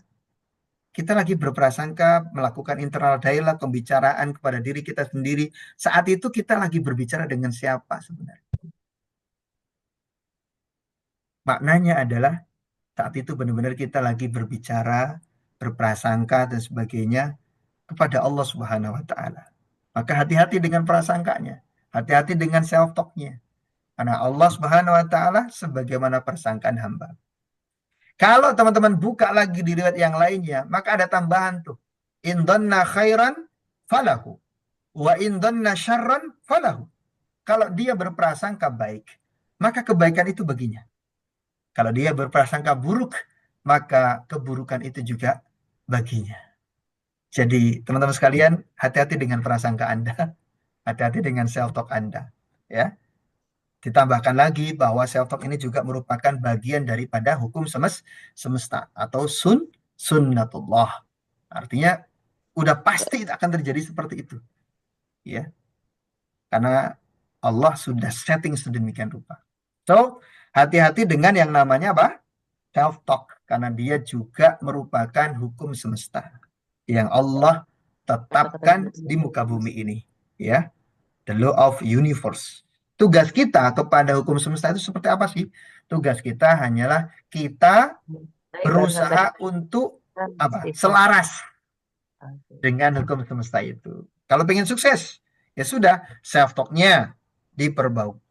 melakukan internal dialog, pembicaraan kepada diri kita sendiri. Saat itu kita lagi berbicara dengan siapa sebenarnya? Maknanya adalah saat itu benar-benar kita lagi berbicara, berprasangka dan sebagainya kepada Allah Subhanahu wa taala. Maka hati-hati dengan prasangkanya, hati-hati dengan self-talk-nya. Karena Allah Subhanahu wa taala sebagaimana persangkaan hamba. Kalau teman-teman buka lagi di riwayat yang lainnya, maka ada tambahan tuh. In dhanna khairan falahu wa in dhanna syarran falahu. Kalau dia berprasangka baik, maka kebaikan itu baginya. Kalau dia berprasangka buruk, maka keburukan itu juga baginya. Jadi teman-teman sekalian, hati-hati dengan prasangka Anda, hati-hati dengan self-talk Anda. Ya. Ditambahkan lagi bahwa self-talk ini juga merupakan bagian daripada hukum semesta atau sunnatullah. Artinya udah pasti akan terjadi seperti itu. Ya. Karena Allah sudah setting sedemikian rupa. So, hati-hati dengan yang namanya apa? Self-talk. Karena dia juga merupakan hukum semesta yang Allah tetapkan di muka bumi ini. Ya. The law of universe. Tugas kita kepada hukum semesta itu seperti apa sih? Tugas kita hanyalah kita berusaha untuk apa? Selaras dengan hukum semesta itu. Kalau pengen sukses, ya sudah, self-talk-nya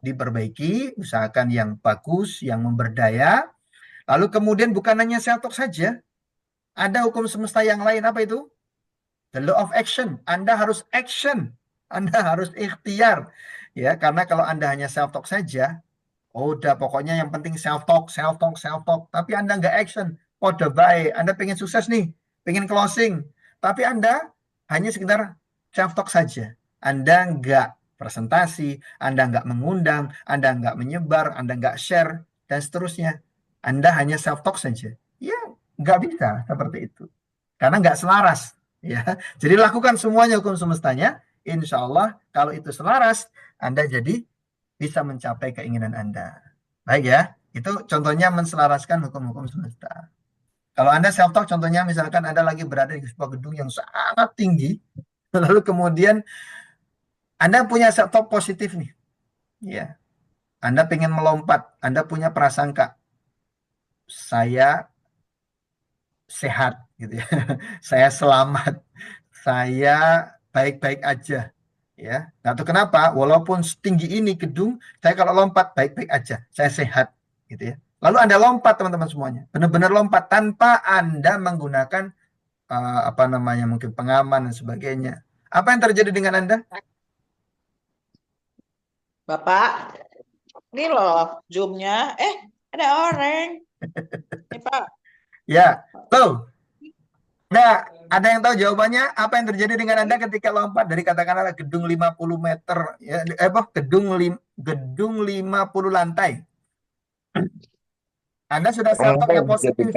diperbaiki, usahakan yang bagus, yang memberdaya. Lalu kemudian bukan hanya self-talk saja, ada hukum semesta yang lain, apa itu? The law of action. Anda harus action, Anda harus ikhtiar. Ya, karena kalau Anda hanya self-talk saja, udah pokoknya yang penting self-talk, tapi Anda nggak action, udah baik. Anda pengen sukses nih, pengen closing, tapi Anda hanya sekedar self-talk saja. Anda nggak presentasi, Anda nggak mengundang, Anda nggak menyebar, Anda nggak share, dan seterusnya. Anda hanya self-talk saja. Ya, nggak bisa seperti itu. Karena nggak selaras. Ya, jadi lakukan semuanya hukum semestanya. Insya Allah kalau itu selaras, Anda jadi bisa mencapai keinginan Anda. Baik ya, itu contohnya menselaraskan hukum-hukum semesta. Kalau Anda self-talk, contohnya misalkan Anda lagi berada di sebuah gedung yang sangat tinggi, lalu kemudian Anda punya self-talk positif nih. Ya, Anda pengen melompat, Anda punya prasangka, saya sehat, gitu ya. Saya selamat, saya baik-baik aja. Ya, nggak tahu kenapa, walaupun setinggi ini gedung, saya kalau lompat baik-baik aja, saya sehat, gitu ya. Lalu Anda lompat teman-teman semuanya, benar-benar lompat tanpa Anda menggunakan mungkin pengaman dan sebagainya. Apa yang terjadi dengan Anda? Bapak, ini loh Zoom-nya. Ada orang. Ini Pak. Ya, tuh. Nah, ada yang tahu jawabannya? Apa yang terjadi dengan Anda ketika lompat dari katakanlah gedung 50 meter, ya, gedung 50 lantai? Anda sudah self-talk yang positif,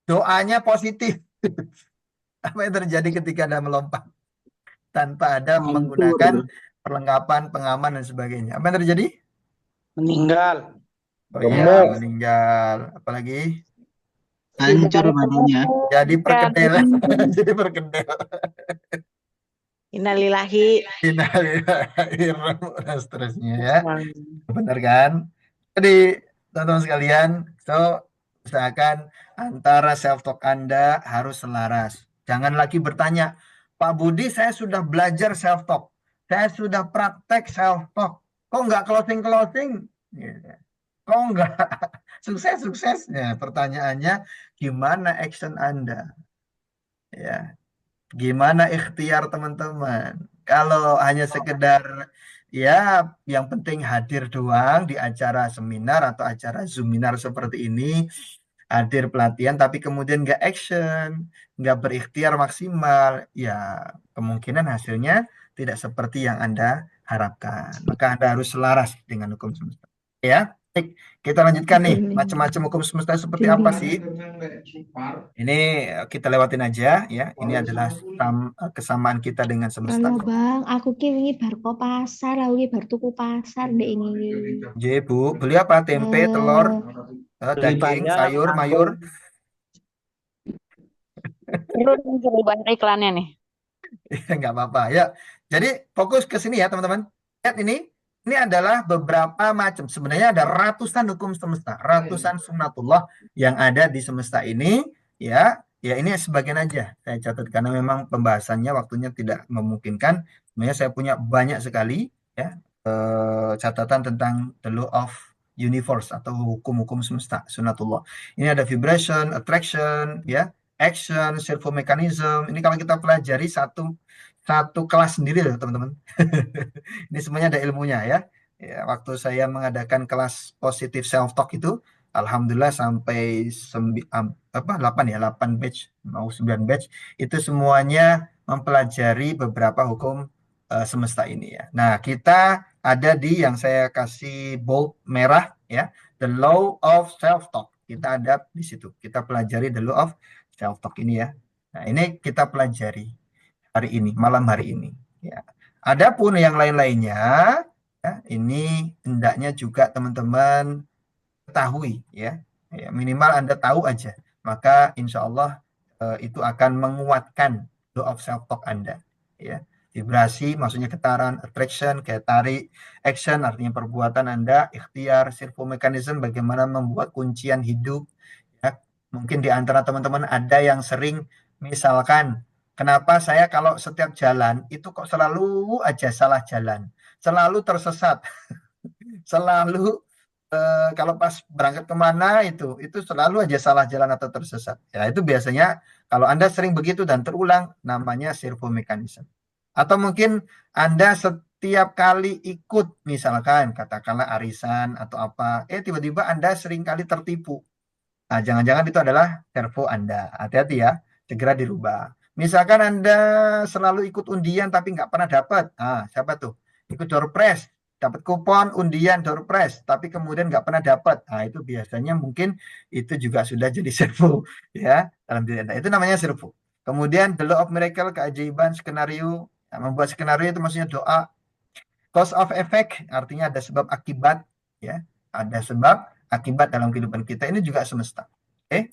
doanya positif. Apa yang terjadi ketika Anda melompat tanpa Anda menggunakan perlengkapan, pengaman dan sebagainya? Apa yang terjadi? Meninggal. Oh iya, meninggal. Apalagi? Hancur badannya. Jadi perkedel. Jadi perkedel. Innalillahi. Innalillahi dan seterusnya ya. Benar kan? Jadi teman-teman sekalian, so usahakan antara self-talk Anda harus selaras. Jangan lagi bertanya, Pak Budi, saya sudah belajar self-talk, saya sudah praktek self-talk, kok nggak closing-closing? Kok nggak sukses-suksesnya? Pertanyaannya, gimana action Anda? Ya, gimana ikhtiar teman-teman? Kalau hanya sekedar ya yang penting hadir doang di acara seminar atau acara Zoominar seperti ini, hadir pelatihan tapi kemudian nggak action, nggak berikhtiar maksimal, ya kemungkinan hasilnya tidak seperti yang Anda harapkan. Maka Anda harus selaras dengan hukum semesta. Ya, baik. Kita lanjutkan nih. Macam-macam hukum semesta seperti apa sih? Ini kita lewatin aja ya. Ini adalah kesamaan kita dengan semesta. Halo Bang, aku ki wingi bar ko pasar, aku ki bar tuku pasar dek ini. J, Bu, beli apa? Tempe, telur, daging, banyak, sayur, mayur. Terus banyak iklannya nih. Nggak apa-apa. Ya, jadi fokus ke sini ya teman-teman. Lihat ini adalah beberapa macam. Sebenarnya ada ratusan hukum semesta, ratusan sunnatullah yang ada di semesta ini. Ya, ini sebagian aja saya catat karena memang pembahasannya waktunya tidak memungkinkan. Sebenarnya saya punya banyak sekali ya catatan tentang the law of universe atau hukum-hukum semesta, sunnatullah. Ini ada vibration, attraction, ya, action, servo mechanism. Ini kalau kita pelajari satu kelas sendiri loh teman-teman. Ini semuanya ada ilmunya ya. Waktu saya mengadakan kelas positive self talk itu, alhamdulillah sampai 8 batch, mau 9 batch, itu semuanya mempelajari beberapa hukum semesta ini ya. Nah, kita ada di yang saya kasih bold merah ya, the law of self talk. Kita ada di situ. Kita pelajari the law of self talk ini ya. Nah, ini kita pelajari hari ini, malam hari ini ya. Adapun yang lain-lainnya ya, ini hendaknya juga teman-teman ketahui ya. Minimal Anda tahu aja. Maka insya Allah itu akan menguatkan law of self talk Anda ya. Vibrasi maksudnya getaran, attraction kayak tarik, action artinya perbuatan Anda, ikhtiar, servo mechanism bagaimana membuat kuncian hidup ya. Mungkin di antara teman-teman ada yang sering misalkan, kenapa saya kalau setiap jalan itu kok selalu aja salah jalan, selalu tersesat, selalu kalau pas berangkat kemana itu selalu aja salah jalan atau tersesat. Ya itu biasanya kalau Anda sering begitu dan terulang namanya servo mechanism. Atau mungkin Anda setiap kali ikut misalkan katakanlah arisan atau apa, tiba-tiba Anda sering kali tertipu. Nah, jangan-jangan itu adalah servo Anda. Hati-hati ya, segera dirubah. Misalkan Anda selalu ikut undian tapi nggak pernah dapat. Nah, siapa tuh? Ikut door prize, dapat kupon undian door prize, tapi kemudian nggak pernah dapat. Nah, itu biasanya mungkin itu juga sudah jadi servo ya dalam diri Anda. Itu namanya servo. Kemudian the law of miracle, keajaiban, skenario. Membuat skenario itu maksudnya doa. Cause of effect artinya ada sebab akibat ya. Ada sebab akibat dalam kehidupan kita, ini juga semesta. Oke.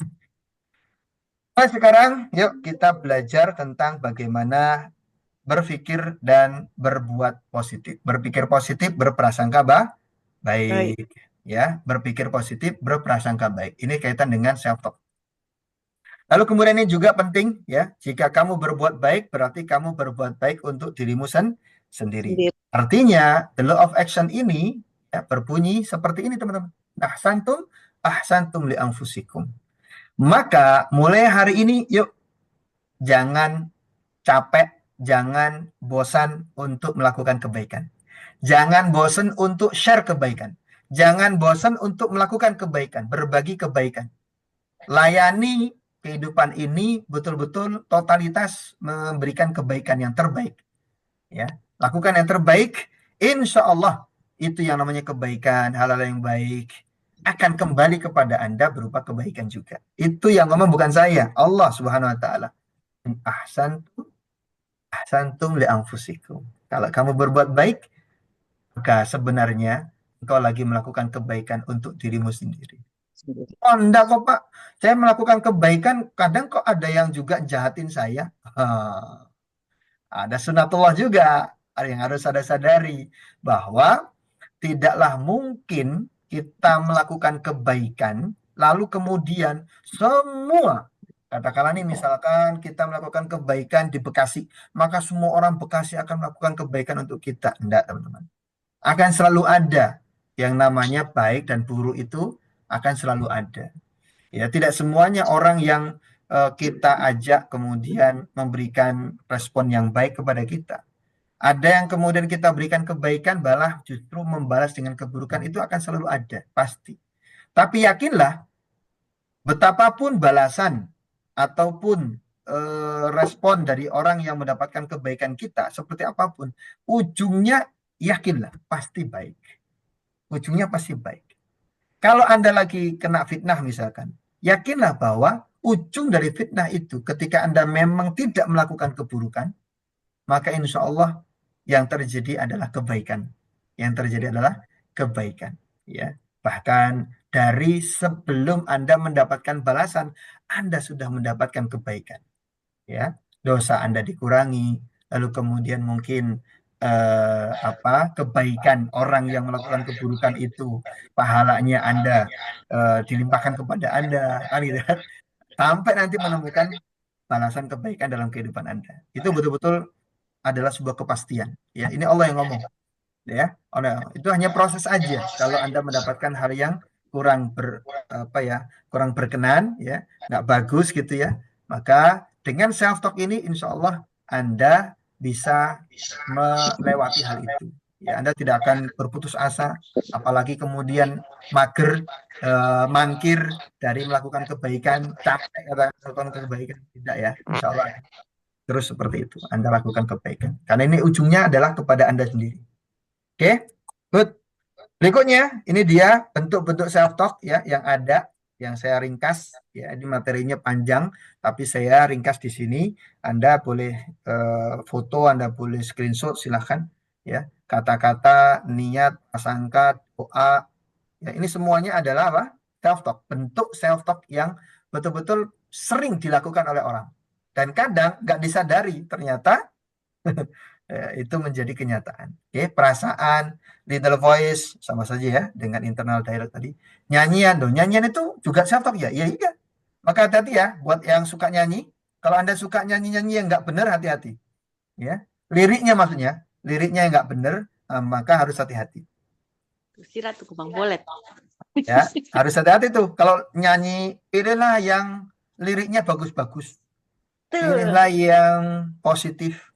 Nah, sekarang yuk kita belajar tentang bagaimana berpikir dan berbuat positif. Berpikir positif, berprasangka baik. Ya, berpikir positif, berprasangka baik. Ini kaitan dengan self talk. Lalu kemudian ini juga penting ya, jika kamu berbuat baik berarti kamu berbuat baik untuk dirimu sendiri. Artinya the law of action ini ya, berbunyi seperti ini teman-teman. Ahsantum li anfusikum. Maka mulai hari ini yuk jangan capek, jangan bosan untuk melakukan kebaikan. Jangan bosan untuk share kebaikan. Jangan bosan untuk melakukan kebaikan, berbagi kebaikan. Layani kehidupan ini betul-betul totalitas memberikan kebaikan yang terbaik. Ya, lakukan yang terbaik, insya Allah itu yang namanya kebaikan, hal-hal yang baik akan kembali kepada Anda berupa kebaikan juga. Itu yang ngomong bukan saya, Allah Subhanahu wa taala. Ahsantum li anfusikum. Kalau kamu berbuat baik, maka sebenarnya engkau lagi melakukan kebaikan untuk dirimu sendiri. Oh enggak kok Pak, saya melakukan kebaikan, kadang kok ada yang juga jahatin saya. Ada sunatullah juga yang harus Anda sadari, bahwa tidaklah mungkin kita melakukan kebaikan, lalu kemudian semua, katakanlah nih misalkan kita melakukan kebaikan di Bekasi, maka semua orang Bekasi akan melakukan kebaikan untuk kita. Enggak teman-teman, akan selalu ada yang namanya baik dan buruk, itu akan selalu ada. Ya, tidak semuanya orang yang kita ajak kemudian memberikan respon yang baik kepada kita. Ada yang kemudian kita berikan kebaikan malah justru membalas dengan keburukan, itu akan selalu ada, pasti. Tapi yakinlah, betapapun balasan ataupun respon dari orang yang mendapatkan kebaikan kita, seperti apapun, ujungnya yakinlah pasti baik. Ujungnya pasti baik. Kalau Anda lagi kena fitnah misalkan, yakinlah bahwa ujung dari fitnah itu ketika Anda memang tidak melakukan keburukan, maka insya Allah yang terjadi adalah kebaikan. Yang terjadi adalah kebaikan. Ya. Bahkan dari sebelum Anda mendapatkan balasan, Anda sudah mendapatkan kebaikan. Ya, dosa Anda dikurangi, lalu kemudian mungkin kebaikan orang yang melakukan keburukan itu pahalanya Anda dilimpahkan kepada Anda, kan gitu kan? Sampai nanti menemukan balasan kebaikan dalam kehidupan Anda. Itu betul-betul adalah sebuah kepastian. Ya, ini Allah yang ngomong. Ya, itu hanya proses aja. Kalau Anda mendapatkan hal yang kurang kurang berkenan, ya, nggak bagus gitu ya, maka dengan self talk ini, insya Allah Anda bisa melewati hal itu. Ya, Anda tidak akan berputus asa, apalagi kemudian mager, mangkir dari melakukan kebaikan, capek melakukan kebaikan, tidak ya, insya Allah terus seperti itu. Anda lakukan kebaikan, karena ini ujungnya adalah kepada Anda sendiri. Oke, good. Berikutnya, ini dia bentuk-bentuk self talk ya yang ada, yang saya ringkas ya. Ini materinya panjang, tapi saya ringkas di sini. Anda boleh foto, Anda boleh screenshot, silahkan ya. Kata-kata, niat, prasangka, doa, ya ini semuanya adalah apa? Self talk, bentuk self talk yang betul-betul sering dilakukan oleh orang. Dan kadang nggak disadari ternyata itu menjadi kenyataan. Oke, perasaan, little voice sama saja ya dengan internal dialog tadi. Nyanyian dong, nyanyian itu juga self talk ya? Iya, iya. Maka hati-hati ya buat yang suka nyanyi. Kalau Anda suka nyanyi-nyanyi yang nggak benar, hati-hati. Ya, liriknya maksudnya, liriknya yang nggak benar, maka harus hati-hati. Sirat tuh Bang Bolet. Ya, harus hati-hati tuh. Kalau nyanyi, pilihlah yang liriknya bagus-bagus. Pilihlah yang positif.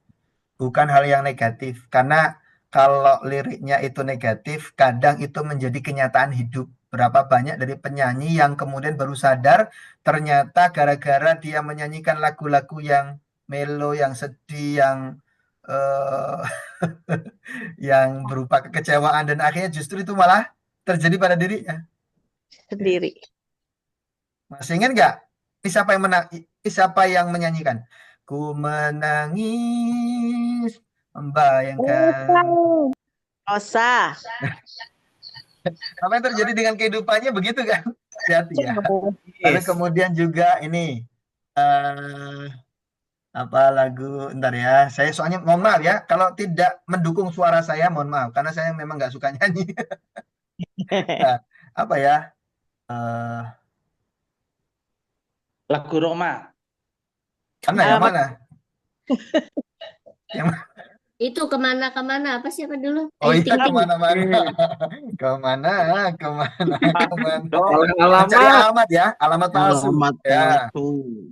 Bukan hal yang negatif, karena kalau liriknya itu negatif, kadang itu menjadi kenyataan hidup. Berapa banyak dari penyanyi yang kemudian baru sadar, ternyata gara-gara dia menyanyikan lagu-lagu yang melo, yang sedih, yang yang berupa kekecewaan, dan akhirnya justru itu malah terjadi pada dirinya Sendiri. Masih ingat nggak? Siapa yang menyanyikan? Ku menangis membayangkan. Rosa. Apa yang terjadi dengan kehidupannya begitu kan? Hati-hati ya. Lalu kemudian juga ini lagu, ntar ya. Saya soalnya mohon maaf ya, kalau tidak mendukung suara saya mohon maaf, karena saya memang nggak suka nyanyi. Nah, apa ya? Lagu Roma. Mana yang mana? Yang Itu kemana-kemana. Apa siapa dulu? Oh Ayu iya, Ting Ting. kemana-mana. Kemana. Alamat. Mencari alamat ya, alamat palsu. Alamat Ya. palsu.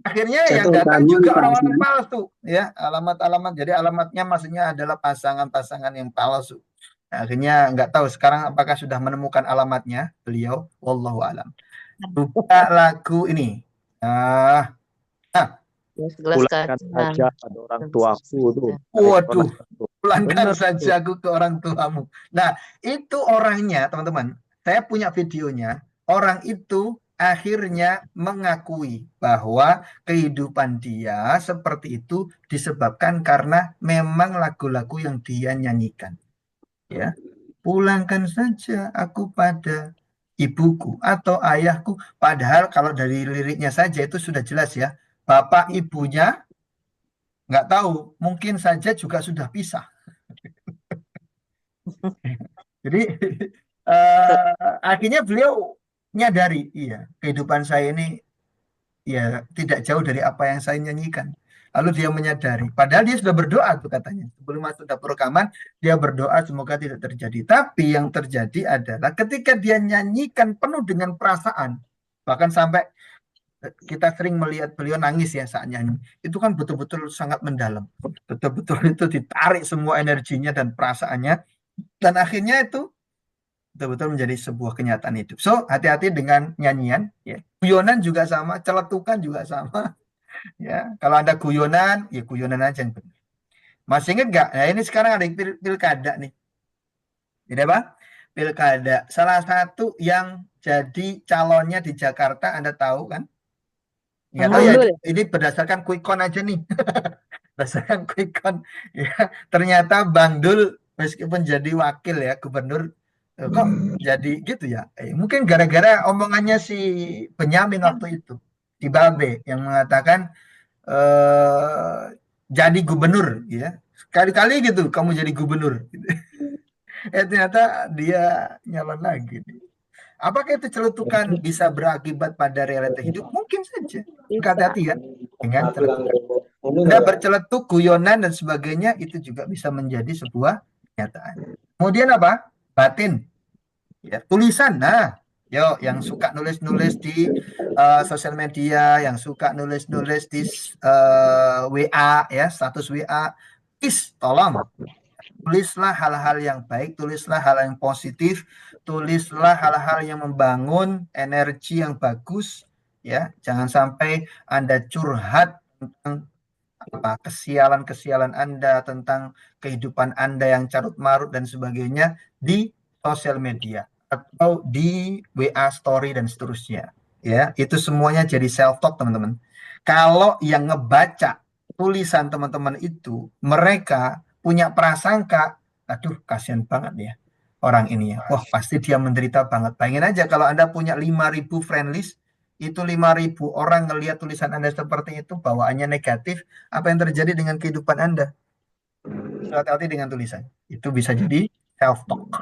Akhirnya Saya yang tahu datang kamu juga Pak orang-orang Sini. palsu. Ya, alamat-alamat. Jadi alamatnya maksudnya adalah pasangan-pasangan yang palsu. Nah, akhirnya nggak tahu sekarang apakah sudah menemukan alamatnya beliau. Wallahu alam. Buka lagu ini. Pulangkan saja pada orang tuaku tuh. Waduh. Pulangkan Bener saja aku ke orang tuamu. Nah, itu orangnya, teman-teman. Saya punya videonya. Orang itu akhirnya mengakui bahwa kehidupan dia seperti itu disebabkan karena memang lagu-lagu yang dia nyanyikan. Ya, pulangkan saja aku pada ibuku atau ayahku. Padahal kalau dari liriknya saja itu sudah jelas ya. Bapak ibunya nggak tahu, mungkin saja juga sudah pisah. Jadi akhirnya beliau nyadari, iya, kehidupan saya ini ya tidak jauh dari apa yang saya nyanyikan. Lalu dia menyadari, padahal dia sudah berdoa tuh katanya. Sebelum masuk dapur rekaman, dia berdoa semoga tidak terjadi. Tapi yang terjadi adalah ketika dia nyanyikan penuh dengan perasaan, bahkan sampai kita sering melihat beliau nangis ya saat nyanyi. Itu kan betul-betul sangat mendalam. Betul-betul itu ditarik semua energinya dan perasaannya. Dan akhirnya itu betul-betul menjadi sebuah kenyataan hidup. So, hati-hati dengan nyanyian. Ya. Guyonan juga sama, celetukan juga sama. Ya, kalau Anda guyonan, ya guyonan aja yang benar. Masih ingat nggak? Nah, ini sekarang ada pilkada nih. Ini apa? Pilkada. Salah satu yang jadi calonnya di Jakarta, Anda tahu kan? Nggak tahu ya, Gundul. ini berdasarkan quick count aja nih. Berdasarkan quick count. Ya, ternyata Bang Dul meskipun jadi wakil ya, gubernur, kok jadi gitu ya? Mungkin gara-gara omongannya si Benyamin waktu itu. Si Babe yang mengatakan jadi gubernur, ya. Sekali-kali gitu, kamu jadi gubernur. Gitu. Ternyata dia nyalon lagi. Apakah itu celutukan bisa berakibat pada realita hidup? Mungkin saja. Maka hati-hati ya dengan celetukan. Anda berceletuk, guyonan dan sebagainya itu juga bisa menjadi sebuah kenyataan. Kemudian apa? Batin. Ya, tulisan. Nah, yo yang suka nulis-nulis di sosial media, yang suka nulis-nulis di WA ya, status WA, please tolong tulislah hal-hal yang baik, tulislah hal yang positif, tulislah hal-hal yang membangun energi yang bagus, ya. Jangan sampai Anda curhat tentang kesialan-kesialan Anda, tentang kehidupan Anda yang carut marut dan sebagainya di sosial media atau di WA story dan seterusnya. Ya, itu semuanya jadi self talk, teman-teman. Kalau yang ngebaca tulisan teman-teman itu mereka punya prasangka, aduh kasihan banget ya orang ini ya. Wah, pasti dia menderita banget. Bayangin aja kalau Anda punya 5.000 friend list, itu 5.000 orang ngelihat tulisan Anda seperti itu, bawaannya negatif, apa yang terjadi dengan kehidupan Anda? Hati-hati dengan tulisan. Itu bisa jadi self talk.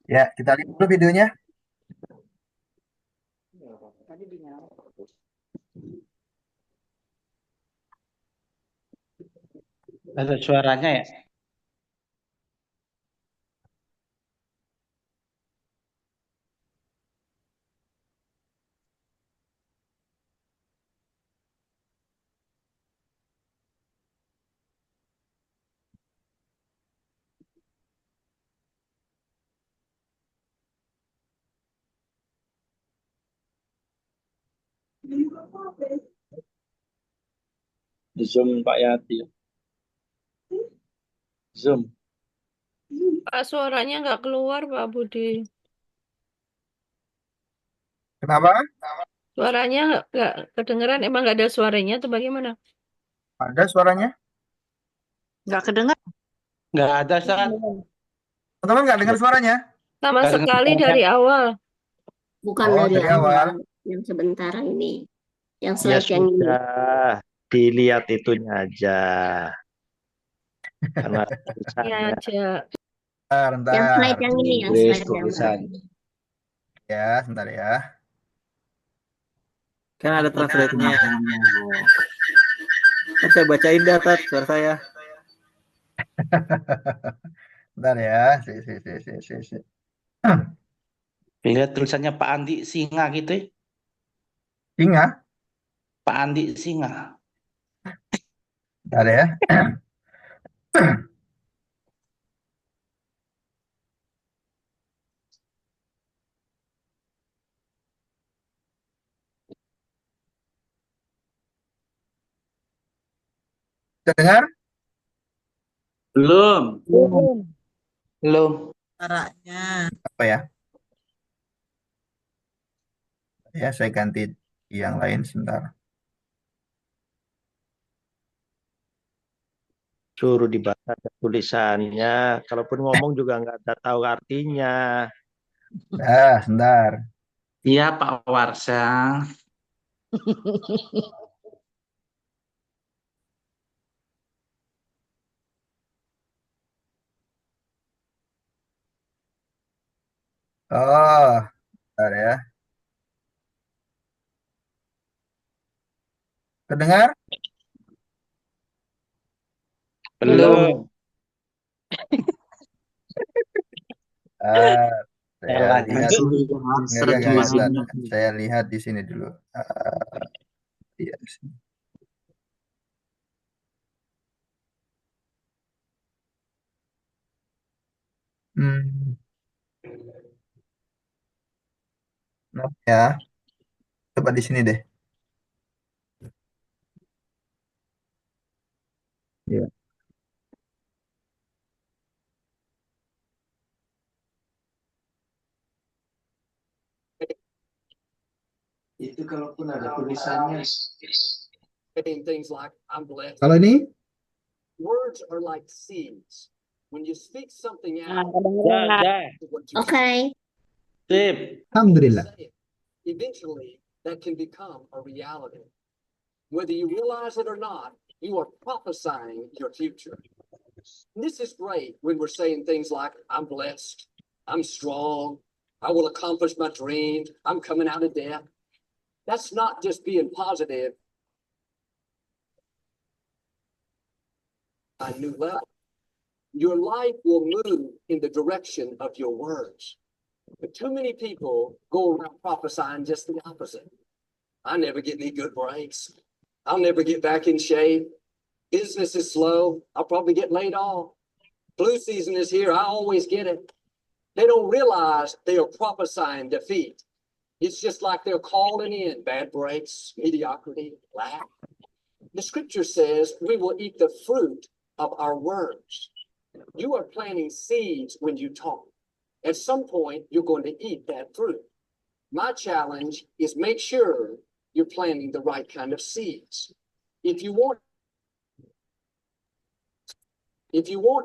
Ya, kita lihat dulu videonya. Ada suaranya ya? Zoom Pak Yati. Zoom. Pak, suaranya nggak keluar, Pak Budi. Kenapa? Suaranya nggak kedengeran. Emang nggak ada suaranya atau bagaimana? Ada suaranya? Nggak kedengar. Nggak ada, Ustaz. Teman-teman nggak dengar suaranya? Sama Nggak dengar sekali suaranya. dari awal. Bukan Oh, dari dari awal. awal. Yang sebentar ini. Yang Ya slide yang ini. sudah, dilihat itunya aja. Karena Ya tulisannya aja. Bentar, Yang slide bentar. yang ini. Yang Inggris slide yang tulisannya. Ya, sebentar ya. Kan ada translate-nya. Kan saya bacain dah, Tat, suara saya. Bentar ya. Si. Lihat tulisannya Pak Andi Singa gitu ya. Singa. Pak Andi Singa. Bentar ya. Terdengar? Belum. Belum. Apa ya? Ya, saya ganti yang lain sebentar. suruh dibaca tulisannya. Kalaupun ngomong juga nggak ada tahu artinya. Sebentar. Iya, Pak Warsa. Oh, bentar ya. Terdengar? Belum. Ah, saya Salah lihat. Nggak kelihatan. Saya lihat di sini dulu. Iya, di sini. Hmm. Nah, ya, coba di sini deh. Ya. saying things like, I'm blessed. Kalau ini, Words are like seeds. When you speak something Nah, out, kedengeran. Dah. what you Oke. Sip. Alhamdulillah. say, eventually that can become a reality. Whether you realize it or not, you are prophesying your future. And this is great when we're saying things like, I'm blessed, I'm strong, I will accomplish my dreams, I'm coming out of debt. That's not just being positive on a new level. Your life will move in the direction of your words. But too many people go around prophesying just the opposite. I never get any good breaks. I'll never get back in shape. Business is slow. I'll probably get laid off. Flu season is here. I always get it. They don't realize they are prophesying defeat. It's just like they're calling in bad breaks, mediocrity, lack. The scripture says we will eat the fruit of our words. You are planting seeds when you talk. At some point, you're going to eat that fruit. My challenge is make sure you're planting the right kind of seeds. If you want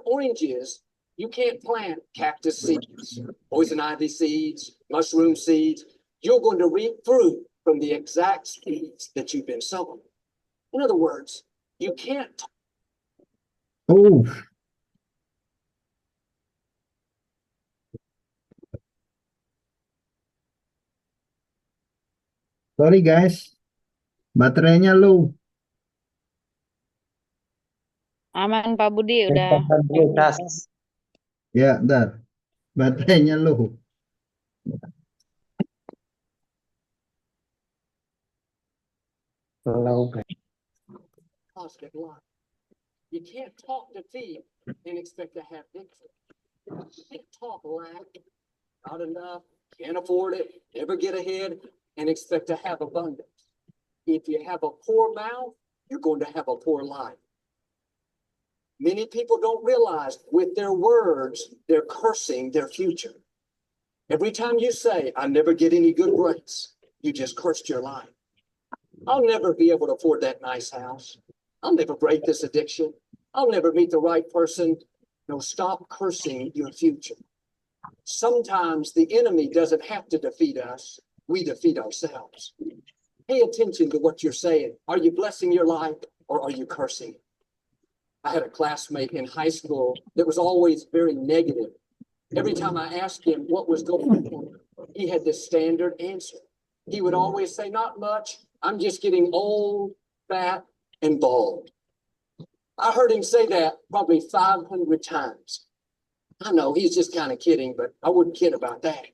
oranges, you can't plant cactus seeds, poison ivy seeds, mushroom seeds. You're going to reap fruit from the exact seeds that you've been sowing. In other words, you can't oh, sorry guys, baterainya low. Aman Pak Budi udah. Prioritas. Ya, bentar. Baterainya low. positive life. You can't talk defeat and expect to have victory. You can't talk lack, not enough, can't afford it, never get ahead, and expect to have abundance. If you have a poor mouth, you're going to have a poor life. Many people don't realize with their words, they're cursing their future. Every time you say, I never get any good breaks, you just cursed your life. I'll never be able to afford that nice house. I'll never break this addiction. I'll never meet the right person. No, stop cursing your future. Sometimes the enemy doesn't have to defeat us. We defeat ourselves. Pay attention to what you're saying. Are you blessing your life or are you cursing? I had a classmate in high school that was always very negative. Every time I asked him what was going on, he had this standard answer. He would always say, not much. I'm just getting old, fat, and bald. I heard him say that probably 500 times. I know he's just kind of kidding, but I wouldn't kid about that.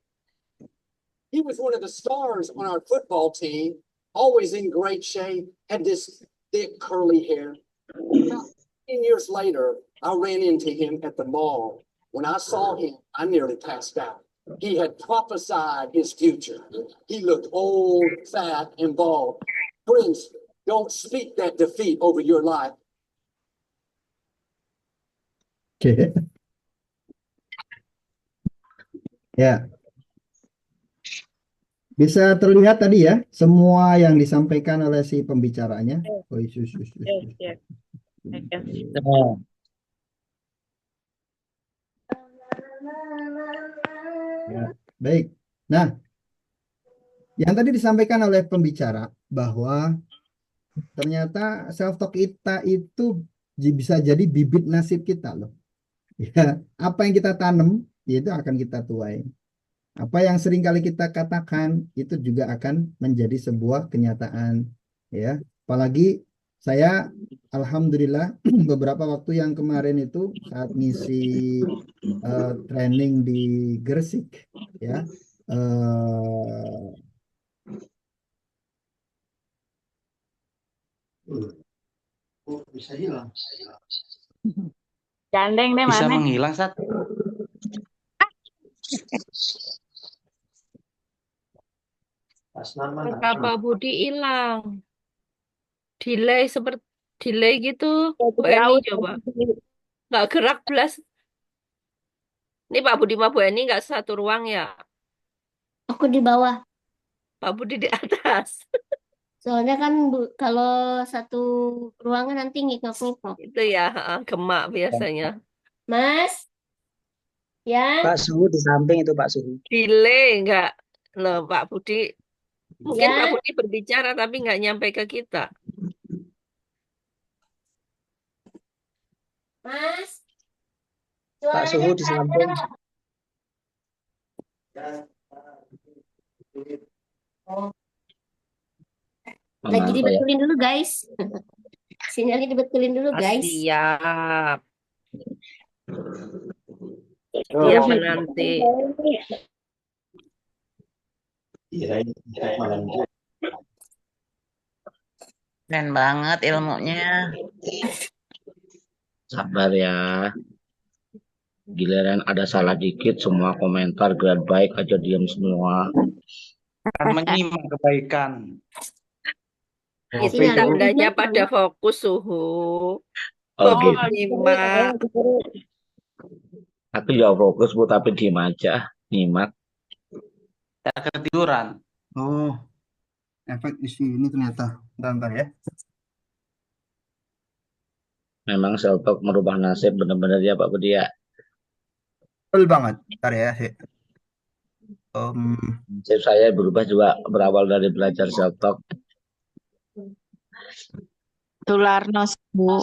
He was one of the stars on our football team, always in great shape, had this thick curly hair. About 10 years later, I ran into him at the mall. When I saw him, I nearly passed out. He had prophesied his future. He looked old, fat, and bald. Friends, don't speak that defeat over your life. Oke. Ya. Bisa terlihat tadi ya, semua yang disampaikan oleh si pembicaranya. Oh, Yes. Ya, baik. Nah, yang tadi disampaikan oleh pembicara bahwa ternyata self-talk kita itu bisa jadi bibit nasib kita loh. Ya, apa yang kita tanam itu akan kita tuai. Apa yang sering kali kita katakan itu juga akan menjadi sebuah kenyataan. Ya, apalagi saya alhamdulillah beberapa waktu yang kemarin itu saat ngisi training di Gresik ya. Bisa hilang. Gandeng deh Bisa mana? menghilang, Sat. Kata Pak Budi hilang. Delay seperti delay gitu. Bu Eni coba. Nggak gerak belas. Ini Pak Budi sama Bu Eni nggak satu ruang ya? Aku di bawah. Pak Budi di atas. Soalnya kan kalau satu ruangan nanti ngikok-ngikok. Itu ya, gemak biasanya. Mas, ya, Pak Suhu di samping itu Pak Suhu. Delay enggak? Loh, Pak Budi. Mungkin Pak ya, Budi berbicara tapi nggak nyampe ke kita. Mas. Pak Suaranya Suhu di nggak samping. ada. Lagi Kenapa ya? dibetulin dulu guys. Sinyalnya dibetulin dulu guys. Siap. Oh, Siap menanti. kirain malam juga. Keren banget ilmunya. Sabar ya. Giliran ada salah dikit, semua komentar grade baik aja diam semua. Akan menyimak kebaikan. Itu Sinyalnya tandanya jelek pada banget. fokus suhu. Oh Fokus gitu. nyimak. Aku ya fokus Bu, tapi diem aja, nyimak. Tak ketiduran. Oh, efek di sini ternyata. Bentar ya. Memang self talk merubah nasib benar-benar ya Pak Budi ya. Betul banget. Bentar ya. Nasib saya berubah juga berawal dari belajar self talk. Tularno Bu,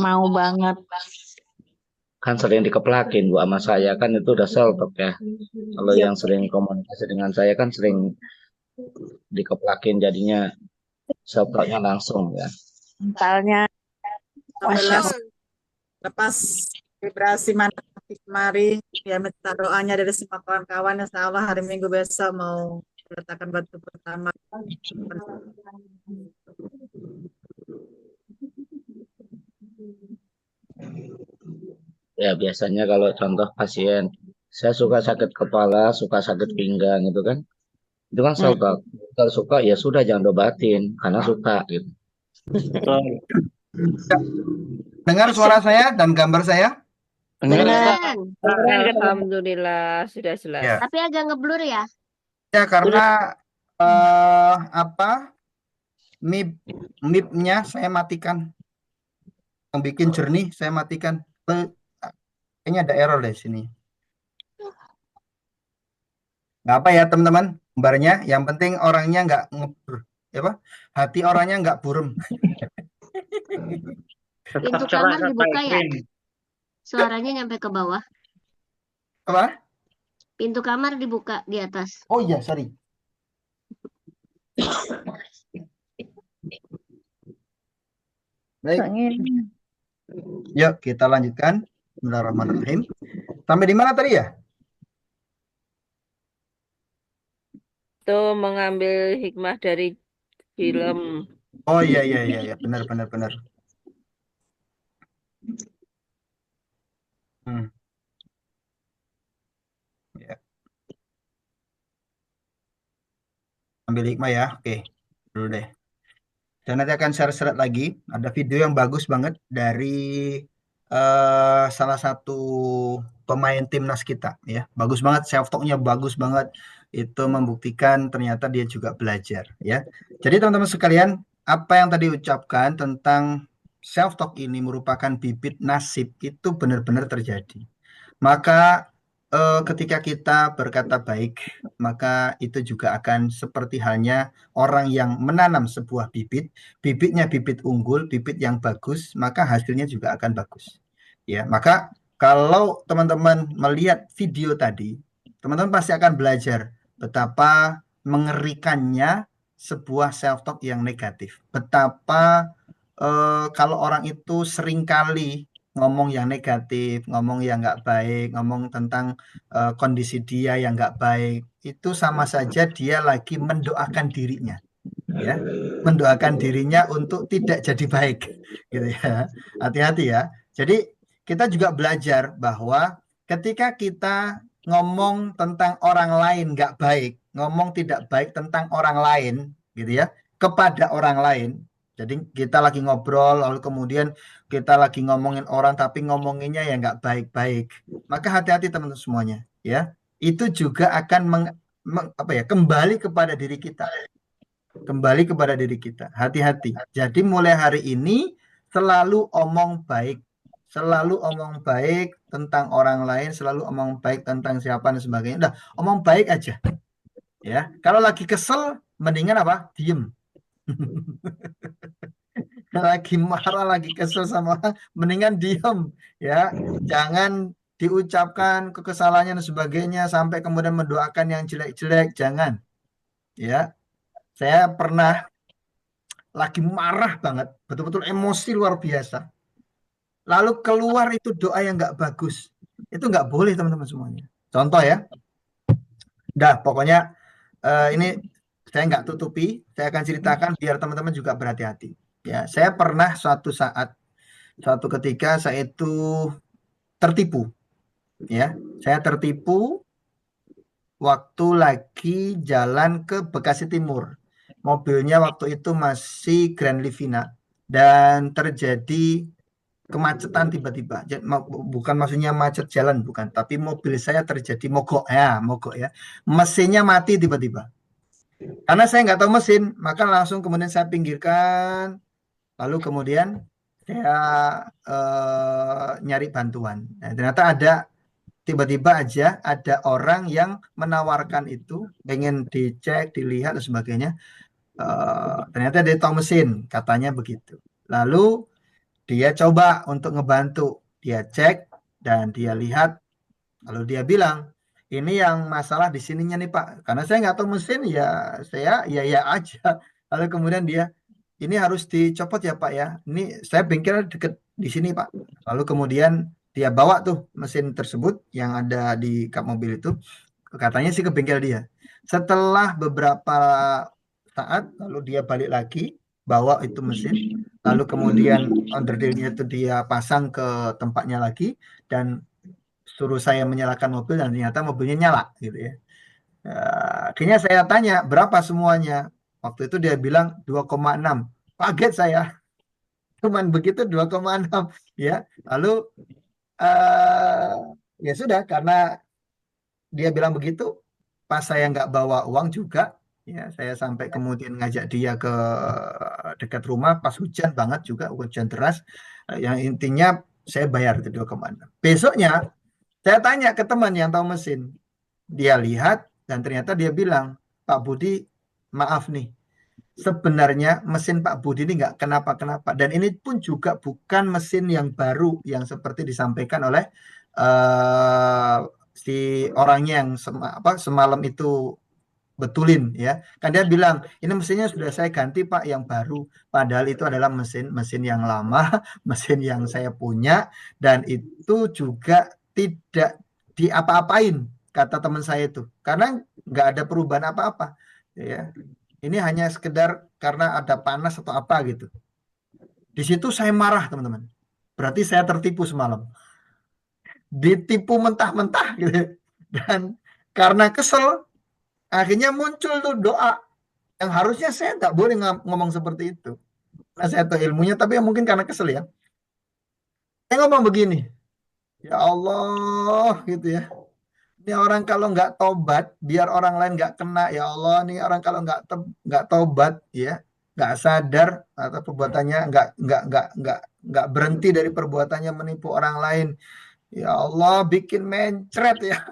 mau banget. Kan sering dikeplakin Bu sama saya, kan itu udah self talk ya. Kalau yang sering komunikasi dengan saya kan sering dikeplakin, jadinya self talknya langsung ya. Mentalnya Masya Allah. Lepas vibrasi mana kemari, ya minta doanya dari semua kawan-kawan. Insya Allah hari Minggu besok mau meletakkan batu pertama. Ya biasanya kalau contoh pasien, saya suka sakit kepala, suka sakit pinggang gitu kan. Itu kan self talk. Kalau suka ya sudah, jangan dobatin karena suka gitu. Dengar suara saya dan gambar saya? Benar. Alhamdulillah sudah jelas. Ya. Tapi agak ngeblur ya. Ya karena MIP-nya saya matikan. Yang bikin jernih saya matikan. Kayaknya ada error di sini. Nggak apa ya teman-teman, gambarnya. Yang penting orangnya nggak ngebur, ya Pak? Hati orangnya nggak burem. Pintu kamar dibuka ya. Suaranya nyampe ke bawah. Apa? Pintu kamar dibuka di atas. Oh iya, sorry. Baik. Yuk kita lanjutkan. Bismillahirrahmanirrahim. Sampai di mana tadi ya? Itu mengambil hikmah dari film. Oh iya, benar. Ya. Ambil hikmah ya, oke, dulu deh. Dan nanti akan share lagi. Ada video yang bagus banget dari salah satu pemain timnas kita, ya. Bagus banget, self talk-nya bagus banget. Itu membuktikan ternyata dia juga belajar, ya. Jadi teman-teman sekalian, apa yang tadi ucapkan tentang self talk ini merupakan bibit nasib, itu benar-benar terjadi. Maka ketika kita berkata baik, maka itu juga akan seperti halnya orang yang menanam sebuah bibit, bibitnya bibit unggul, bibit yang bagus, maka hasilnya juga akan bagus. Ya, maka kalau teman-teman melihat video tadi, teman-teman pasti akan belajar betapa mengerikannya sebuah self talk yang negatif. Betapa kalau orang itu seringkali ngomong yang negatif, ngomong yang nggak baik, ngomong tentang kondisi dia yang nggak baik, itu sama saja dia lagi mendoakan dirinya, ya, mendoakan dirinya untuk tidak jadi baik, gitu ya. Hati-hati ya. Jadi kita juga belajar bahwa ketika kita ngomong tentang orang lain nggak baik, ngomong tidak baik tentang orang lain, gitu ya, kepada orang lain. Jadi kita lagi ngobrol, lalu kemudian kita lagi ngomongin orang, tapi ngomonginnya ya nggak baik-baik. Maka hati-hati teman-teman semuanya, ya. Itu juga akan kembali kepada diri kita. Kembali kepada diri kita. Hati-hati. Jadi mulai hari ini selalu omong baik. Selalu omong baik tentang orang lain, selalu omong baik tentang siapa dan sebagainya. Udah, omong baik aja. Ya, kalau lagi kesel mendingan apa? Diem. Lagi marah, lagi kesel sama orang, mendingan diem. Ya, jangan diucapkan kekesalannya dan sebagainya sampai kemudian mendoakan yang jelek-jelek, jangan. Ya, saya pernah lagi marah banget, betul-betul emosi luar biasa. Lalu keluar itu doa yang nggak bagus. Itu nggak boleh teman-teman semuanya. Contoh ya. Dah, pokoknya ini saya nggak tutupi. Saya akan ceritakan biar teman-teman juga berhati-hati. Ya, saya pernah suatu ketika saya itu tertipu. Ya, saya tertipu waktu lagi jalan ke Bekasi Timur. Mobilnya waktu itu masih Grand Livina dan terjadi kemacetan tiba-tiba. Bukan maksudnya macet jalan, bukan, tapi mobil saya terjadi mogok ya. Mesinnya mati tiba-tiba. Karena saya nggak tahu mesin, maka langsung kemudian saya pinggirkan, lalu kemudian saya nyari bantuan. Nah, ternyata tiba-tiba aja ada orang yang menawarkan itu, pengen dicek, dilihat dan sebagainya. Ternyata dia tahu mesin, katanya begitu. Lalu dia coba untuk ngebantu, dia cek dan dia lihat, lalu dia bilang, ini yang masalah di sininya nih Pak, karena saya nggak tahu mesin ya saya ya aja. Lalu kemudian dia, ini harus dicopot ya Pak ya, ini saya bengkel deket di sini Pak. Lalu kemudian dia bawa tuh mesin tersebut yang ada di kap mobil itu, katanya sih ke bengkel dia. Setelah beberapa saat, lalu dia balik lagi bawa itu mesin, lalu kemudian onderdilnya itu dia pasang ke tempatnya lagi dan suruh saya menyalakan mobil dan ternyata mobilnya nyala gitu ya. Akhirnya saya tanya berapa semuanya. Waktu itu dia bilang 2,6. Kaget saya. Cuman begitu 2,6 ya. Lalu ya sudah, karena dia bilang begitu, pas saya nggak bawa uang juga. Ya, saya sampai kemudian ngajak dia ke dekat rumah pas hujan banget juga, hujan deras. Yang intinya saya bayar itu 2,6. Besoknya saya tanya ke teman yang tahu mesin. Dia lihat dan ternyata dia bilang, Pak Budi, maaf nih. Sebenarnya mesin Pak Budi ini nggak kenapa-kenapa. Dan ini pun juga bukan mesin yang baru yang seperti disampaikan oleh si orangnya yang semalam itu betulin ya. Kan dia bilang, ini mesinnya sudah saya ganti Pak yang baru. Padahal itu adalah mesin yang lama, mesin yang saya punya, dan itu juga tidak diapa-apain, kata teman saya itu. Karena nggak ada perubahan apa-apa. Ya. Ini hanya sekedar karena ada panas atau apa gitu. Di situ saya marah teman-teman. Berarti saya tertipu semalam. Ditipu mentah-mentah gitu. Dan karena kesel, akhirnya muncul tuh doa yang harusnya saya nggak boleh ngomong seperti itu. Nah, saya tahu ilmunya, tapi mungkin karena kesel ya. Saya ngomong begini, ya Allah gitu ya. Ini orang kalau nggak tobat, biar orang lain nggak kena. Ya Allah, ini orang kalau nggak tobat ya, nggak sadar atau perbuatannya nggak berhenti dari perbuatannya menipu orang lain. Ya Allah, bikin mencret ya.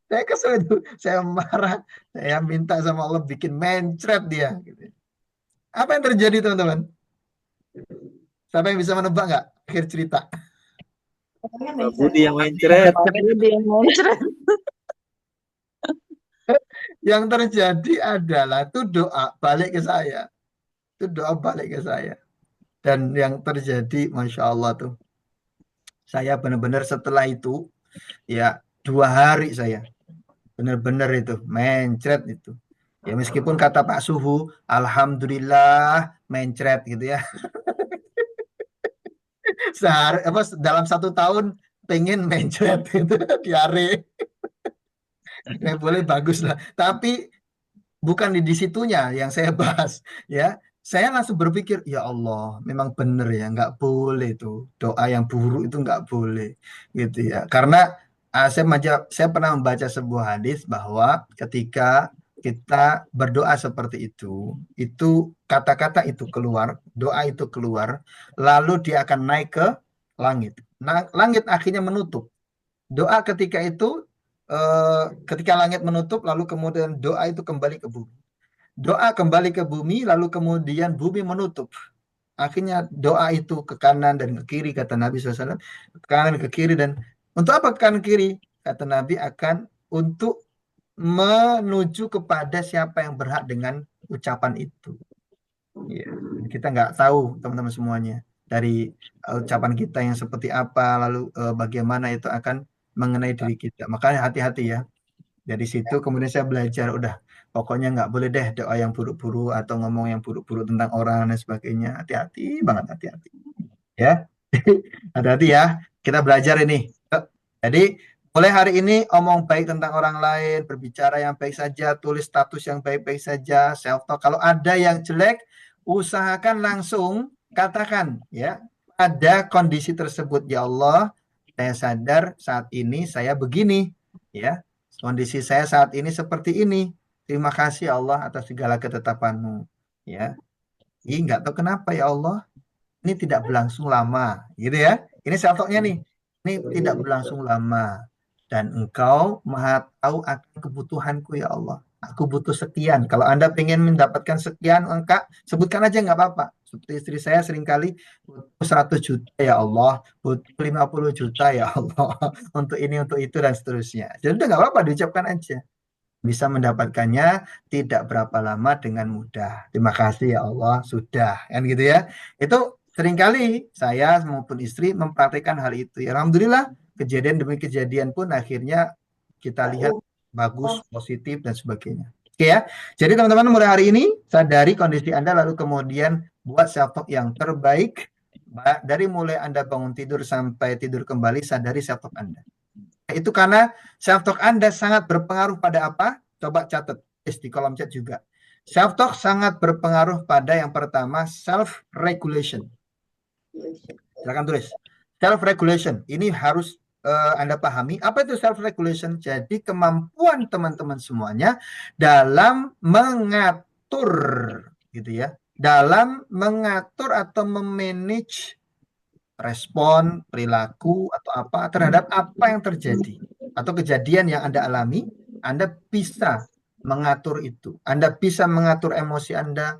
Saya kesel itu, saya marah, saya minta sama Allah bikin mencret dia. Gitu. Apa yang terjadi teman-teman? Siapa yang bisa menebak nggak akhir cerita? Pak Budi yang mencret. Yang terjadi adalah itu doa balik ke saya. Itu doa balik ke saya. Dan yang terjadi, Masya Allah tuh. Saya benar-benar setelah itu, ya 2 hari saya. Benar-benar itu, mencret itu. Ya meskipun kata Pak Suhu, Alhamdulillah mencret gitu ya. Dalam 1 tahun pengen mencret itu diare. Ya, boleh bagus lah. Tapi bukan di situnya yang saya bahas ya. Saya langsung berpikir, ya Allah, memang benar ya, nggak boleh tuh doa yang buruk itu nggak boleh gitu ya. Karena Saya pernah membaca sebuah hadis bahwa ketika kita berdoa seperti itu kata-kata itu keluar, doa itu keluar, lalu dia akan naik ke langit. Nah, langit akhirnya menutup. Doa ketika itu, ketika langit menutup, lalu kemudian doa itu kembali ke bumi. Doa kembali ke bumi, lalu kemudian bumi menutup. Akhirnya doa itu ke kanan dan ke kiri, kata Nabi SAW. Ke kanan, ke kiri, dan untuk apa ke kanan kiri? Kata Nabi akan untuk menuju kepada siapa yang berhak dengan ucapan itu. Ya, kita nggak tahu teman-teman semuanya dari ucapan kita yang seperti apa, lalu bagaimana itu akan mengenai diri kita. Makanya hati-hati ya. Dari situ kemudian saya belajar, udah pokoknya nggak boleh deh doa yang buruk-buruk atau ngomong yang buruk-buruk tentang orang dan sebagainya. Hati-hati banget, hati-hati. Ya, hati-hati ya. Kita belajar ini. Jadi mulai hari ini omong baik tentang orang lain, berbicara yang baik saja, tulis status yang baik-baik saja, self talk. Kalau ada yang jelek, usahakan langsung katakan ya. Ada kondisi tersebut, ya Allah, saya sadar saat ini saya begini, ya. Kondisi saya saat ini seperti ini. Terima kasih Allah atas segala ketetapan-Mu, ya. Ini nggak tahu kenapa ya Allah, ini tidak berlangsung lama, gitu ya. Ini self talk-nya nih. Ini tidak berlangsung lama. Dan Engkau maha tahu akan kebutuhanku ya Allah. Aku butuh sekian. Kalau Anda ingin mendapatkan sekian angka, sebutkan aja nggak apa-apa. Seperti istri saya seringkali butuh 100 juta ya Allah, butuh 50 juta ya Allah. Untuk ini, untuk itu, dan seterusnya. Jadi udah nggak apa-apa, diucapkan aja. Bisa mendapatkannya tidak berapa lama dengan mudah. Terima kasih ya Allah, sudah. Kan gitu ya. Itu seringkali saya maupun istri mempraktikkan hal itu. Ya, alhamdulillah, kejadian demi kejadian pun akhirnya kita lihat bagus, positif, dan sebagainya. Oke ya. Jadi teman-teman, mulai hari ini sadari kondisi Anda, lalu kemudian buat self talk yang terbaik. Dari mulai Anda bangun tidur sampai tidur kembali, sadari self talk Anda. Itu karena self talk Anda sangat berpengaruh pada apa? Coba catat di kolom chat juga. Self talk sangat berpengaruh pada yang pertama, self regulation. Silakan tulis. Self regulation. Ini harus Anda pahami. Apa itu self regulation? Jadi kemampuan teman-teman semuanya dalam mengatur, gitu ya. Dalam mengatur atau memanage respon, perilaku, atau apa terhadap apa yang terjadi atau kejadian yang Anda alami. Anda bisa mengatur itu. Anda bisa mengatur emosi Anda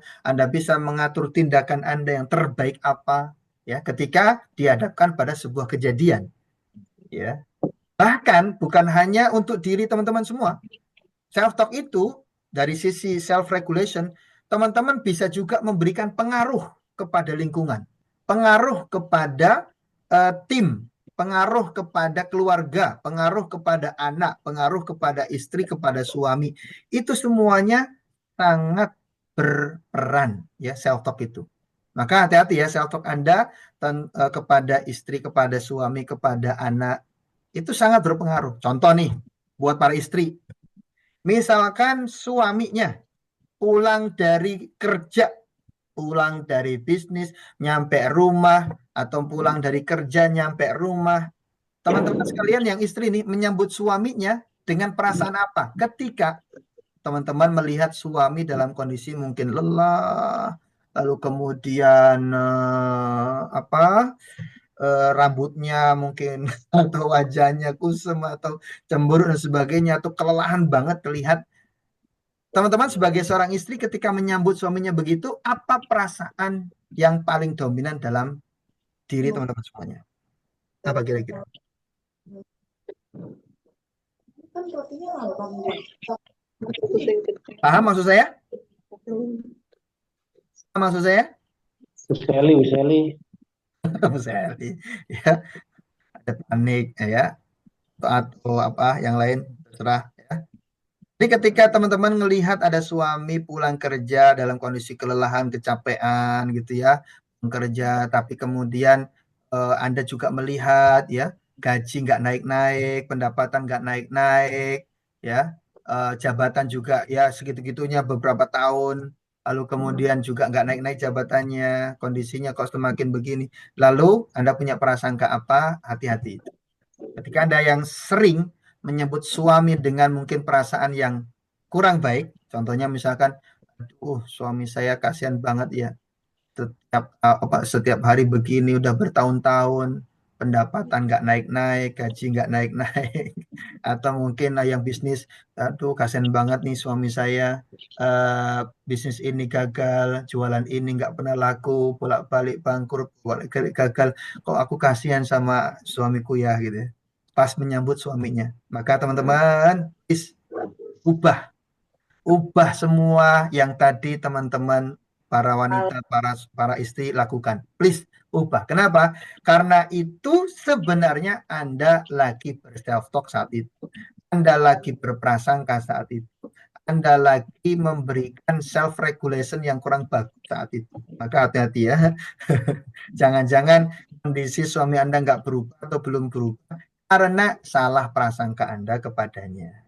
bisa mengatur tindakan Anda yang terbaik apa, ya, ketika dihadapkan pada sebuah kejadian. Ya. Bahkan bukan hanya untuk diri teman-teman semua. Self talk itu dari sisi self regulation, teman-teman bisa juga memberikan pengaruh kepada lingkungan, pengaruh kepada tim, pengaruh kepada keluarga, pengaruh kepada anak, pengaruh kepada istri, kepada suami. Itu semuanya sangat berperan, ya, self talk itu. Maka hati-hati ya, self talk Anda kepada istri, kepada suami, kepada anak, itu sangat berpengaruh. Contoh nih, buat para istri. Misalkan suaminya pulang dari kerja, pulang dari bisnis, nyampe rumah, atau pulang dari kerja, nyampe rumah. Teman-teman sekalian yang istri nih menyambut suaminya dengan perasaan apa? Ketika teman-teman melihat suami dalam kondisi mungkin lelah, lalu kemudian rambutnya mungkin atau wajahnya kusam atau cemburu dan sebagainya, atau kelelahan banget terlihat. Teman-teman sebagai seorang istri ketika menyambut suaminya begitu, apa perasaan yang paling dominan dalam diri teman-teman semuanya? Apa kira-kira? Paham maksud saya? Maksud saya? Useli. Useli. Ya. Ada panik ya. Atau apa yang lain, terserah ya. Jadi ketika teman-teman melihat ada suami pulang kerja dalam kondisi kelelahan, kecapean gitu ya, kerja, tapi kemudian Anda juga melihat ya, gaji nggak naik-naik, pendapatan nggak naik-naik, ya, jabatan juga ya segitu-gitunya beberapa tahun, lalu kemudian juga nggak naik-naik jabatannya, kondisinya kok semakin begini. Lalu Anda punya prasangka apa? Hati-hati. Ketika Anda yang sering menyebut suami dengan mungkin perasaan yang kurang baik, contohnya misalkan, aduh suami saya kasihan banget ya, setiap hari begini udah bertahun-tahun, pendapatan nggak naik-naik, gaji nggak naik-naik, atau mungkin yang bisnis, aduh kasihan banget nih suami saya, bisnis ini gagal, jualan ini nggak pernah laku, bolak-balik bangkrut, bolak-balik gagal, kok aku kasihan sama suamiku ya gitu. Pas menyambut suaminya, maka teman-teman ubah semua yang tadi teman-teman para wanita, para istri lakukan. Please ubah. Kenapa? Karena itu sebenarnya Anda lagi berself-talk saat itu. Anda lagi berprasangka saat itu. Anda lagi memberikan self-regulation yang kurang bagus saat itu. Maka hati-hati ya. Jangan-jangan kondisi suami Anda nggak berubah atau belum berubah karena salah prasangka Anda kepadanya.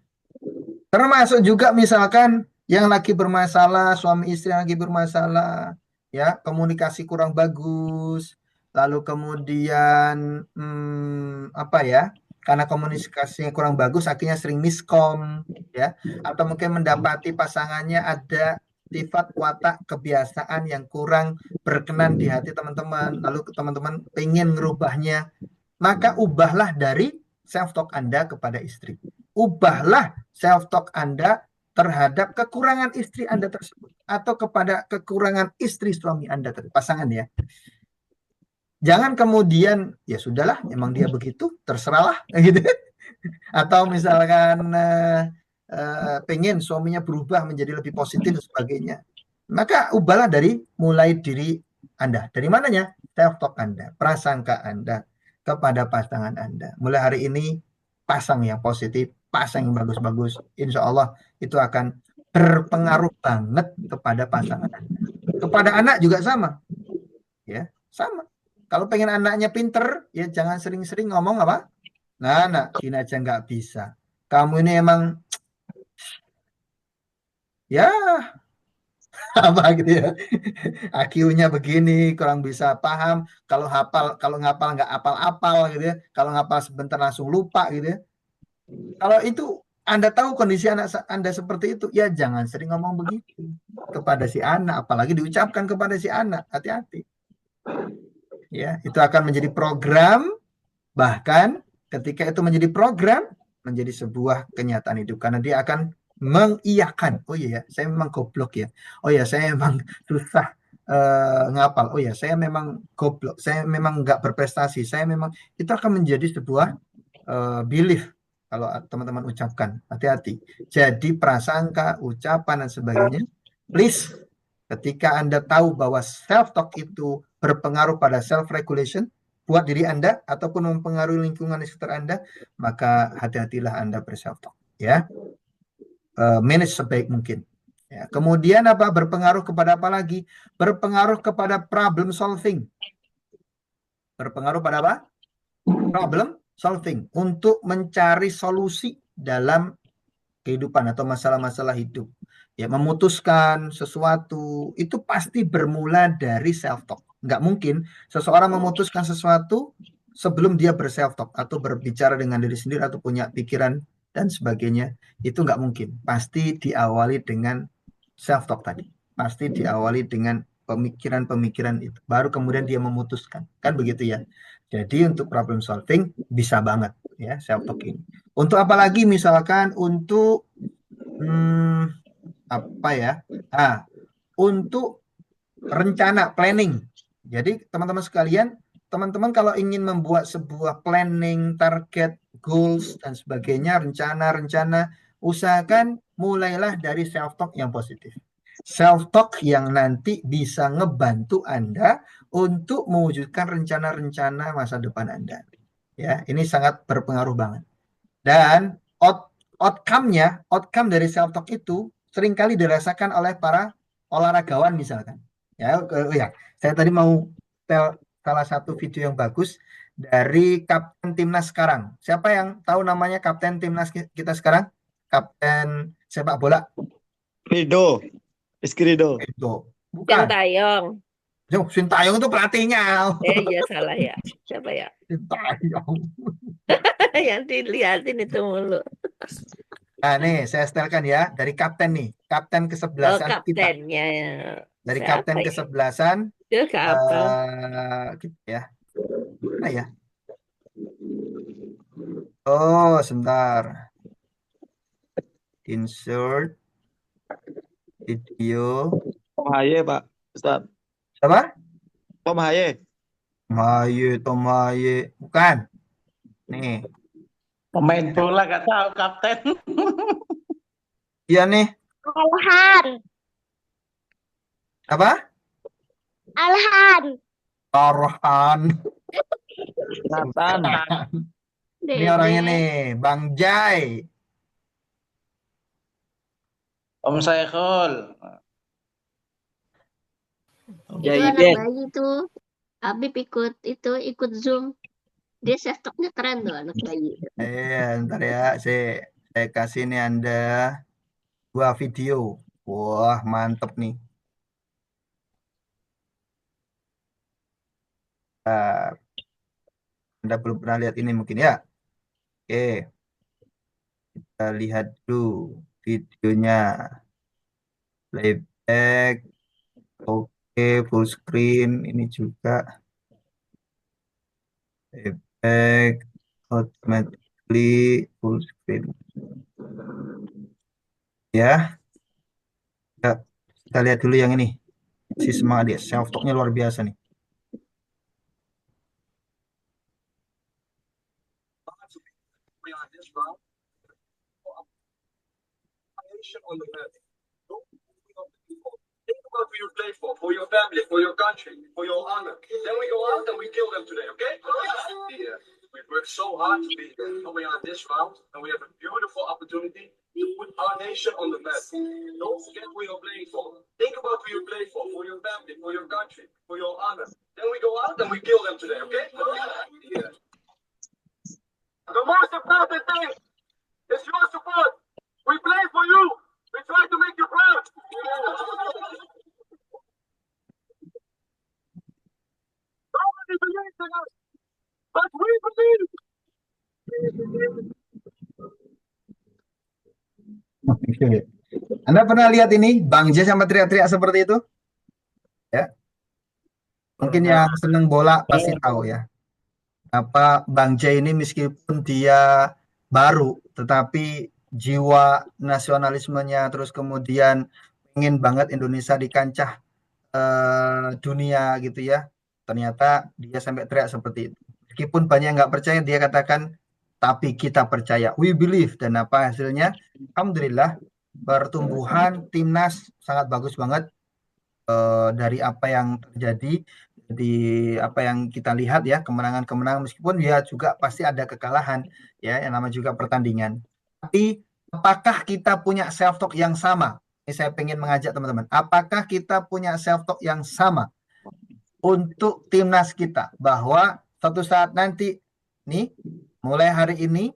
Termasuk juga misalkan yang lagi bermasalah, suami istri yang lagi bermasalah, ya komunikasi kurang bagus, lalu kemudian apa ya? Karena komunikasinya kurang bagus, akhirnya sering miskom, ya, atau mungkin mendapati pasangannya ada sifat watak kebiasaan yang kurang berkenan di hati teman-teman, lalu teman-teman pengen ngerubahnya, maka ubahlah dari self-talk Anda kepada istri. Ubahlah self-talk Anda terhadap kekurangan istri Anda tersebut atau kepada kekurangan istri suami Anda pasangan ya. Jangan kemudian ya sudahlah emang dia begitu terserahlah gitu. Atau misalkan pengen suaminya berubah menjadi lebih positif dan sebagainya. Maka ubahlah dari mulai diri Anda. Dari mananya? Self-talk Anda, prasangka Anda kepada pasangan Anda. Mulai hari ini pasang yang positif, pasang yang bagus-bagus. Insya Allah itu akan berpengaruh banget kepada pasangan Anda. Kepada anak juga sama. Ya, sama. Kalau pengen anaknya pinter, ya jangan sering-sering ngomong apa? Nah, gini aja nggak bisa. Kamu ini emang ya apa gitu ya. IQ-nya begini, kurang bisa paham. Kalau ngapal nggak apal-apal gitu ya. Kalau ngapal sebentar langsung lupa gitu ya. Kalau itu Anda tahu kondisi anak Anda seperti itu, ya jangan sering ngomong begitu kepada si anak, apalagi diucapkan kepada si anak. Hati-hati. Ya, itu akan menjadi program, bahkan ketika itu menjadi program, menjadi sebuah kenyataan hidup karena dia akan mengiyakan. Oh iya ya, saya memang goblok ya. Oh ya, saya memang susah ngapal. Oh ya, saya memang goblok. Saya memang nggak berprestasi. Saya memang itu akan menjadi sebuah belief kalau teman-teman ucapkan. Hati-hati. Jadi prasangka, ucapan dan sebagainya. Please, ketika Anda tahu bahwa self-talk itu berpengaruh pada self-regulation buat diri Anda ataupun mempengaruhi lingkungan di sekitar Anda, maka hati-hatilah Anda berself-talk. Ya. Manage sebaik mungkin. Ya. Kemudian apa? Berpengaruh kepada apa lagi? Berpengaruh kepada problem solving. Berpengaruh pada apa? Problem solving. Untuk mencari solusi dalam kehidupan atau masalah-masalah hidup. Ya, memutuskan sesuatu itu pasti bermula dari self-talk. Nggak mungkin seseorang memutuskan sesuatu sebelum dia berself-talk atau berbicara dengan diri sendiri atau punya pikiran dan sebagainya. Itu nggak mungkin. Pasti diawali dengan self-talk tadi. Pasti diawali dengan pemikiran-pemikiran itu. Baru kemudian dia memutuskan. Kan begitu ya. Jadi untuk problem solving bisa banget ya self-talk ini. Untuk apa lagi misalkan untuk apa ya? Untuk rencana planning. Jadi teman-teman sekalian, teman-teman kalau ingin membuat sebuah planning, target, goals dan sebagainya, rencana-rencana, usahakan mulailah dari self-talk yang positif. Self-talk yang nanti bisa ngebantu Anda untuk mewujudkan rencana-rencana masa depan Anda. Ya, ini sangat berpengaruh banget. Dan outcome dari self-talk itu seringkali dirasakan oleh para olahragawan misalkan. Ya, saya tadi mau tell salah satu video yang bagus dari kapten timnas sekarang. Siapa yang tahu namanya kapten timnas kita sekarang? Kapten sepak bola. Rizky Ridho. Bukan. Sintayong. Sintayong itu pelatihnya. Iya salah ya. Siapa ya? Sintayong. Yang dilihatin itu mulu. Nah, nih saya setelkan ya dari kapten nih. Kapten Oh, kesebelasan kita. kaptennya. Dari Siapa kapten ya? kesebelasan Dia ke apa? ya. Mana ya? Oh, sebentar. Insert video. Tom Haye, Pak Ustaz. Apa? Tom Haye. Tom Haye. Bukan. Nih. Pemain bola gak tahu kapten. Iya nih. Alhan. Apa? Alhan. Arhan. Nathan. Ini orangnya nih, Bang Jai. Om Saikhul. Itu anak bayi tuh. Habib ikut Zoom. Dia sestoknya keren tuh anak bayi. Ntar ya, saya kasih nih Anda 2 video. Wah, mantep nih. Anda belum pernah lihat ini mungkin ya. Oke. Kita lihat dulu videonya. Playback. Oke, full screen. Ini juga. Playback. Automatically full screen. Ya. Kita lihat dulu yang ini. Si semangat dia. Self talk-nya luar biasa nih. Think about who you play for your family, for your country, for your honor. Then we go out and we kill them today, okay? Yeah. We worked so hard to be here. And we are this round, and we have a beautiful opportunity to put our nation on the map. Don't forget who you're playing for. Think about who you play for your family, for your country, for your honor. Then we go out and we kill them today, okay? Yeah. The most important thing is your support. We play for you. We try to make you proud. Nobody believes in us, but we believe. Oke. Anda pernah lihat ini Bang J sampai teriak-teriak seperti itu? Ya. Mungkin yang seneng bola pasti tahu ya. Apa Bang J ini meskipun dia baru, tetapi jiwa nasionalismenya terus kemudian ingin banget Indonesia di kancah dunia gitu ya. Ternyata dia sampai teriak seperti itu. Meskipun banyak yang nggak percaya, dia katakan, tapi kita percaya, we believe. Dan apa hasilnya? Alhamdulillah, pertumbuhan timnas sangat bagus banget dari apa yang terjadi, di apa yang kita lihat ya, kemenangan-kemenangan, meskipun ya juga pasti ada kekalahan ya, yang namanya juga pertandingan. Tapi apakah kita punya self talk yang sama? Ini saya pengen mengajak teman-teman. Apakah kita punya self talk yang sama untuk timnas kita, bahwa suatu saat nanti nih, mulai hari ini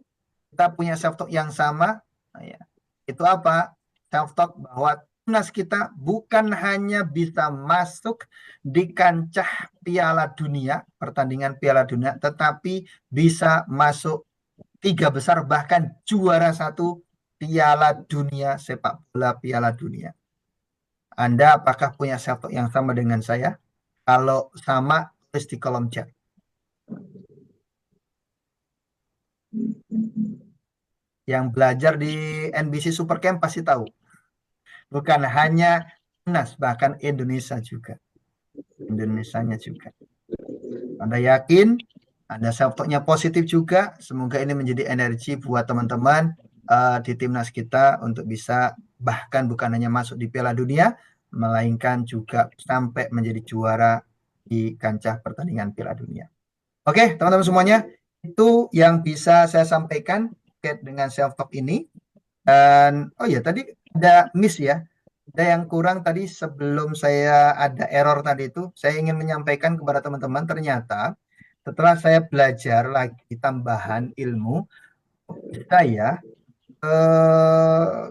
kita punya self talk yang sama. Nah, ya. Itu apa? Self talk bahwa timnas kita bukan hanya bisa masuk di kancah Piala Dunia, pertandingan Piala Dunia, tetapi bisa masuk 3 besar, bahkan juara 1 Piala Dunia sepak bola Piala Dunia. Anda apakah punya self talk yang sama dengan saya? Kalau sama, tulis di kolom chat. Yang belajar di NBC Supercamp pasti tahu. Bukan hanya timnas, bahkan Indonesia juga. Indonesianya juga. Anda yakin? Anda self talk-nya positif juga. Semoga ini menjadi energi buat teman-teman di timnas kita untuk bisa bahkan bukan hanya masuk di Piala Dunia, melainkan juga sampai menjadi juara di kancah pertandingan Piala Dunia. Oke, teman-teman semuanya, itu yang bisa saya sampaikan terkait dengan self talk ini. Dan oh ya, tadi ada miss ya. Ada yang kurang tadi sebelum saya ada error tadi itu, saya ingin menyampaikan kepada teman-teman, ternyata setelah saya belajar lagi tambahan ilmu,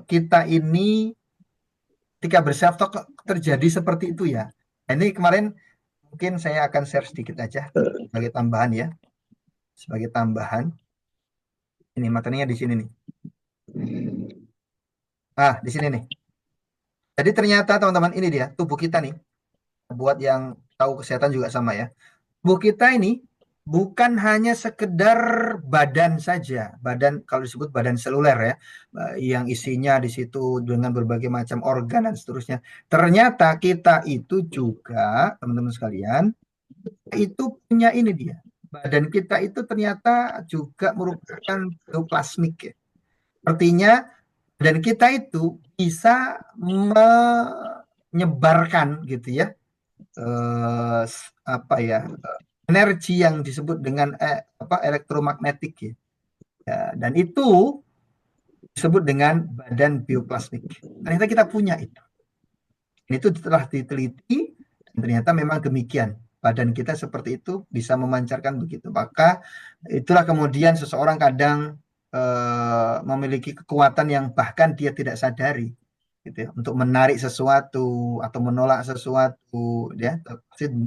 kita ini ketika berself talk terjadi seperti itu ya. Ini kemarin mungkin saya akan share sedikit aja sebagai tambahan ya. Sebagai tambahan. Ini materinya di sini nih. Di sini nih. Jadi ternyata teman-teman ini dia tubuh kita nih. Buat yang tahu kesehatan juga sama ya. Tubuh kita ini bukan hanya sekedar badan saja. Badan kalau disebut badan seluler ya. Yang isinya di situ dengan berbagai macam organ dan seterusnya. Ternyata kita itu juga, teman-teman sekalian, itu punya ini dia. Badan kita itu ternyata juga merupakan bioplasmik ya. Artinya dan kita itu bisa menyebarkan gitu ya energi yang disebut dengan elektromagnetik ya. Dan itu disebut dengan badan bioplasmik. Ternyata kita punya itu. Itu telah diteliti dan ternyata memang demikian. Badan kita seperti itu bisa memancarkan begitu. Maka itulah kemudian seseorang kadang memiliki kekuatan yang bahkan dia tidak sadari gitu ya, untuk menarik sesuatu atau menolak sesuatu ya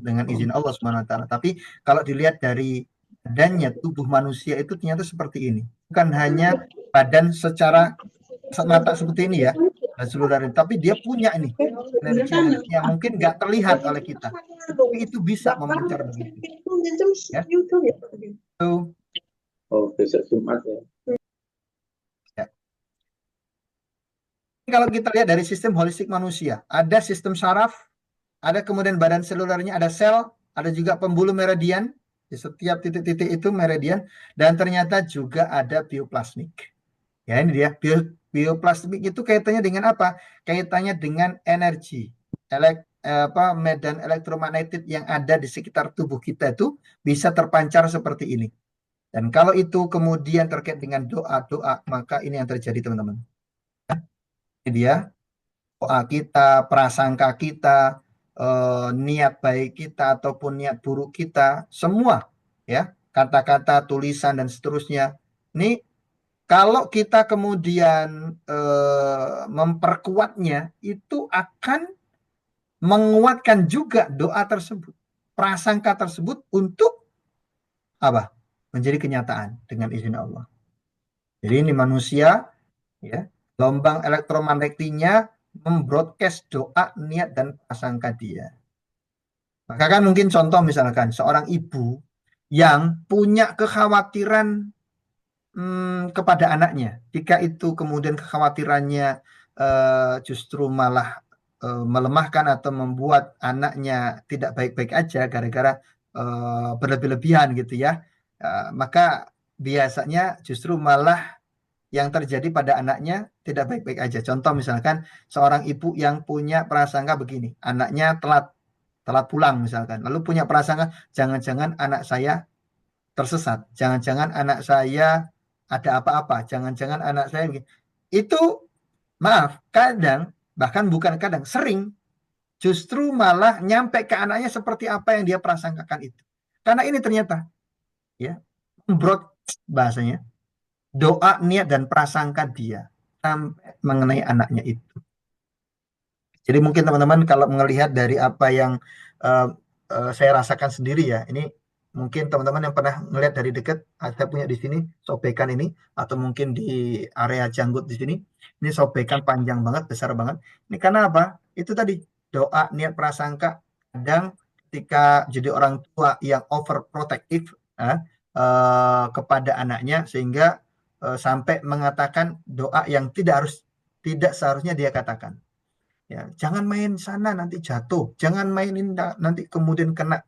dengan izin Allah Subhanahu wa taala. Tapi kalau dilihat dari badannya tubuh manusia itu ternyata seperti ini. Bukan hanya badan secara mata seperti ini ya, dan seluruh tapi dia punya ini energi yang mungkin nggak terlihat oleh kita. Tapi itu bisa memancar begitu. Ya. Besok Jumat ya. Kalau kita lihat dari sistem holistik manusia, ada sistem saraf, ada kemudian badan selulernya, ada sel, ada juga pembuluh meridian, di setiap titik-titik itu meridian, dan ternyata juga ada bioplasmik. Ya ini dia, bioplasmik itu kaitannya dengan apa? Kaitannya dengan energi, medan elektromagnetik yang ada di sekitar tubuh kita itu bisa terpancar seperti ini. Dan kalau itu kemudian terkait dengan doa-doa, maka ini yang terjadi teman-teman. Ini dia doa kita, prasangka kita, niat baik kita ataupun niat buruk kita, semua ya kata-kata, tulisan dan seterusnya. Ini kalau kita kemudian memperkuatnya, itu akan menguatkan juga doa tersebut, prasangka tersebut untuk apa? Menjadi kenyataan dengan izin Allah. Jadi ini manusia ya. Gelombang elektromagnetiknya membroadcast doa, niat, dan prasangka dia. Maka kan mungkin contoh misalkan seorang ibu yang punya kekhawatiran kepada anaknya. Jika itu kemudian kekhawatirannya justru malah melemahkan atau membuat anaknya tidak baik-baik aja gara-gara berlebih-lebihan gitu ya. Maka biasanya justru malah yang terjadi pada anaknya tidak baik-baik aja. Contoh misalkan seorang ibu yang punya prasangka begini, anaknya telat pulang misalkan, lalu punya prasangka jangan-jangan anak saya tersesat, jangan-jangan anak saya ada apa-apa, jangan-jangan anak saya begini. Itu maaf, kadang bahkan bukan kadang, sering justru malah nyampe ke anaknya seperti apa yang dia prasangkakan itu. Karena ini ternyata ya broadcast bahasanya doa, niat, dan prasangka dia sampai mengenai anaknya itu. Jadi mungkin teman-teman kalau melihat dari apa yang saya rasakan sendiri ya, ini mungkin teman-teman yang pernah melihat dari dekat, saya punya di sini sobekan ini, atau mungkin di area janggut di sini, ini sobekan panjang banget, besar banget. Ini karena apa? Itu tadi, doa, niat, prasangka, kadang ketika jadi orang tua yang overprotective kepada anaknya, sehingga sampai mengatakan doa yang tidak seharusnya dia katakan. Ya, jangan main sana nanti jatuh, jangan mainin nanti kemudian kena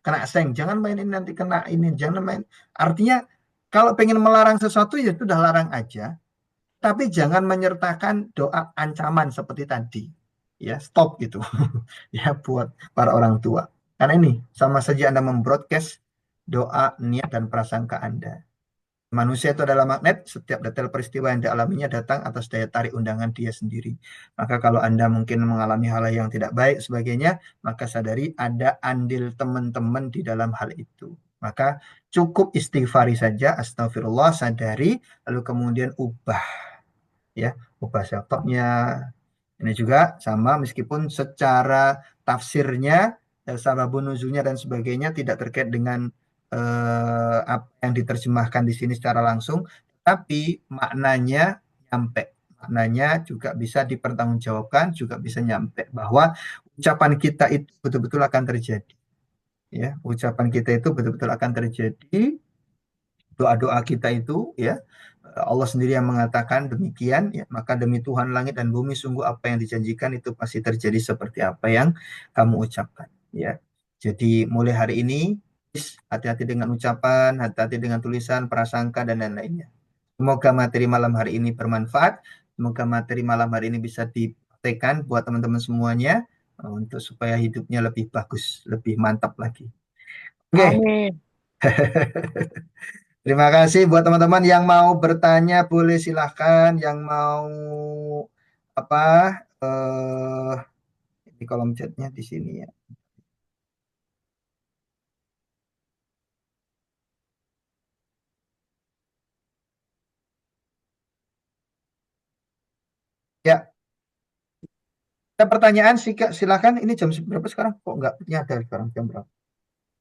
kena seng, jangan mainin nanti kena ini, jangan main. Artinya kalau pengen melarang sesuatu ya sudah larang aja, tapi jangan menyertakan doa ancaman seperti tadi. Ya, stop gitu. Ya buat para orang tua. Karena ini sama saja Anda membroadcast doa, niat, dan prasangka Anda. Manusia itu adalah magnet, setiap detail peristiwa yang dialaminya datang atas daya tarik undangan dia sendiri. Maka kalau Anda mungkin mengalami hal yang tidak baik sebagainya, maka sadari ada andil teman-teman di dalam hal itu. Maka cukup istighfari saja, astagfirullah, sadari, lalu kemudian ubah. Ya, ubah self-talknya. Ini juga sama meskipun secara tafsirnya sababun nuzulnya dan sebagainya tidak terkait dengan apa yang diterjemahkan di sini secara langsung, tapi maknanya nyampe. Maknanya juga bisa dipertanggungjawabkan, juga bisa nyampe bahwa ucapan kita itu betul-betul akan terjadi. Ya, ucapan kita itu betul-betul akan terjadi. Doa-doa kita itu ya Allah sendiri yang mengatakan demikian ya, maka demi Tuhan langit dan bumi sungguh apa yang dijanjikan itu pasti terjadi seperti apa yang kamu ucapkan ya. Jadi mulai hari ini hati-hati dengan ucapan, hati-hati dengan tulisan, prasangka dan lain-lainnya. Semoga materi malam hari ini bermanfaat. Semoga materi malam hari ini bisa dipraktekkan buat teman-teman semuanya untuk supaya hidupnya lebih bagus, lebih mantap lagi. Oke. Amin. Terima kasih buat teman-teman yang mau bertanya boleh silahkan, yang mau apa di kolom chatnya di sini ya. Ya. Ada pertanyaan silakan. Ini jam berapa sekarang? Kok nggak nyadar sekarang jam berapa?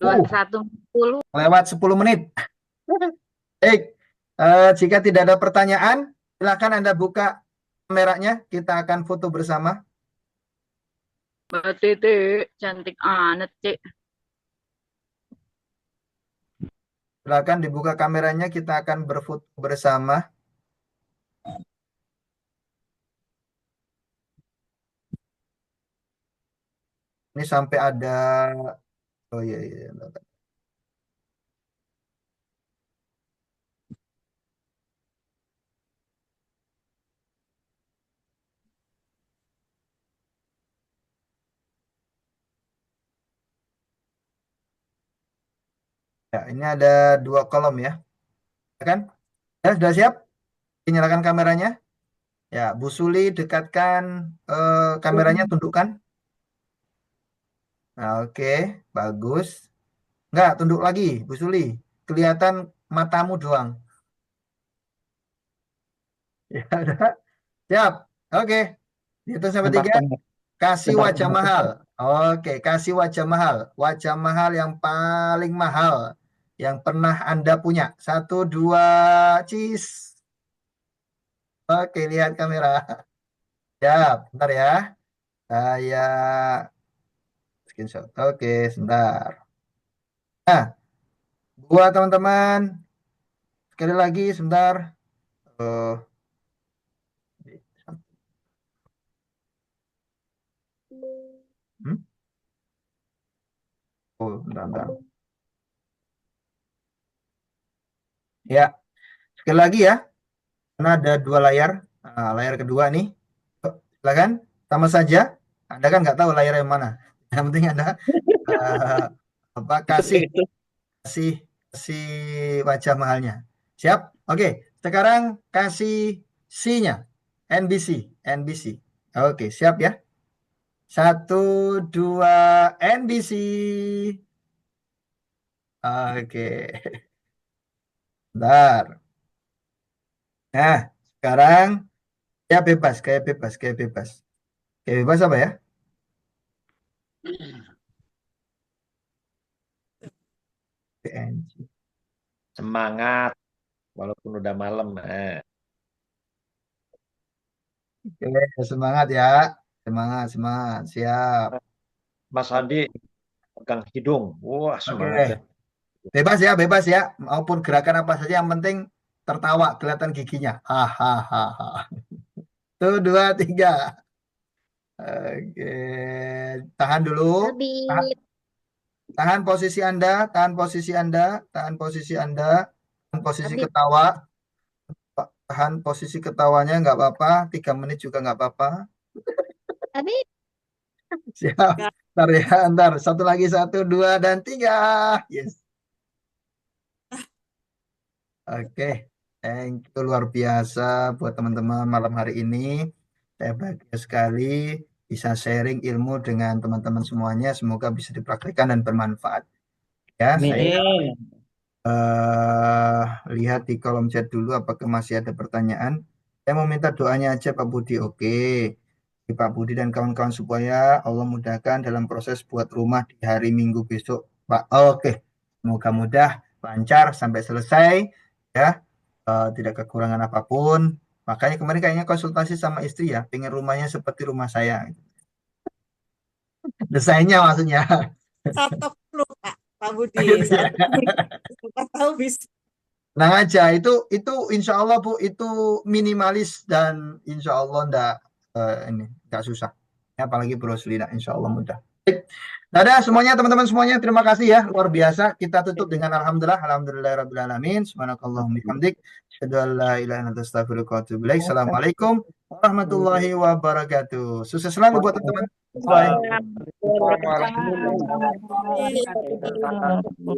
21.10. Lewat 10 menit. Baik. Jika tidak ada pertanyaan, silakan Anda buka kameranya. Kita akan foto bersama. Mbak Titi, cantik anet, Cik. Silakan dibuka kameranya. Kita akan berfoto bersama. Ini sampai ada. Oh iya iya. Ya, ini ada 2 kolom ya. Kan? Ya, sudah siap? Nyalakan kameranya. Ya, Bu Suli dekatkan kameranya, tundukkan. Nah, oke, bagus. Enggak, tunduk lagi, Bu Suli. Kelihatan matamu doang. Ya, udah. Siap. Oke. Hitung sampai 3. Kasih wajah mahal. Oke, kasih wajah mahal. Wajah mahal yang paling mahal yang pernah Anda punya. 1, 2, cheese. Oke, lihat kamera. Siap, bentar ya. Saya screenshot. Oke, sebentar. Nah, buat teman-teman, sekali lagi sebentar. Oh, bentar. Ya, sekali lagi ya. Karena ada 2 layar. Nah, layar kedua nih. Silakan, sama saja. Anda kan nggak tahu layar yang mana. Yang penting Anda kasih wajah mahalnya. Siap? Oke, sekarang kasih C-nya. NBC. Oke, siap ya? 1, 2, NBC. Oke. Bentar. Nah, sekarang ya bebas, kayak bebas. Kayak bebas apa ya? PNG. Semangat walaupun udah malam. Oke, semangat ya. Semangat. Siap. Mas Andi pegang hidung. Wah, semangat ya. Bebas ya. Maupun gerakan apa saja yang penting tertawa, kelihatan giginya. Hahaha. 1, 2, 3. Oke. Tahan dulu. Tahan posisi Anda. Tahan posisi ketawa. Tahan posisi ketawanya nggak apa-apa. 3 menit juga nggak apa-apa. Siap. Ntar ya. Ntar. Satu lagi. 1, 2, dan 3. Yes. Oke. Thank you. Luar biasa buat teman-teman malam hari ini. Saya bahagia sekali bisa sharing ilmu dengan teman-teman semuanya. Semoga bisa dipraktikkan dan bermanfaat. Ya, saya lihat di kolom chat dulu apakah masih ada pertanyaan. Saya mau minta doanya aja Pak Budi. Oke. Pak Budi dan kawan-kawan supaya Allah mudahkan dalam proses buat rumah di hari Minggu besok, Pak. Oke, semoga mudah, lancar sampai selesai, ya. Tidak kekurangan apapun. Makanya kemarin kayaknya konsultasi sama istri ya, pengen rumahnya seperti rumah saya. Desainnya maksudnya. Satu dulu Pak Budi. Iya. Siapa tahu bisa. Nah aja itu insya Allah Bu itu minimalis dan insya Allah enggak susah. Ya, apalagi Broslina insya Allah mudah. Baik. Dadah semuanya teman-teman semuanya, terima kasih ya, luar biasa. Kita tutup dengan alhamdulillahirabbil alamin. Subhanakallahumma bihamdik, asyhadu an la ilaha illa anta astaghfiruka wa atubu ilaik. Assalamualaikum warahmatullahi wabarakatuh. Sukses selalu buat teman-teman. Bye. Waalaikumsalam warahmatullahi wabarakatuh.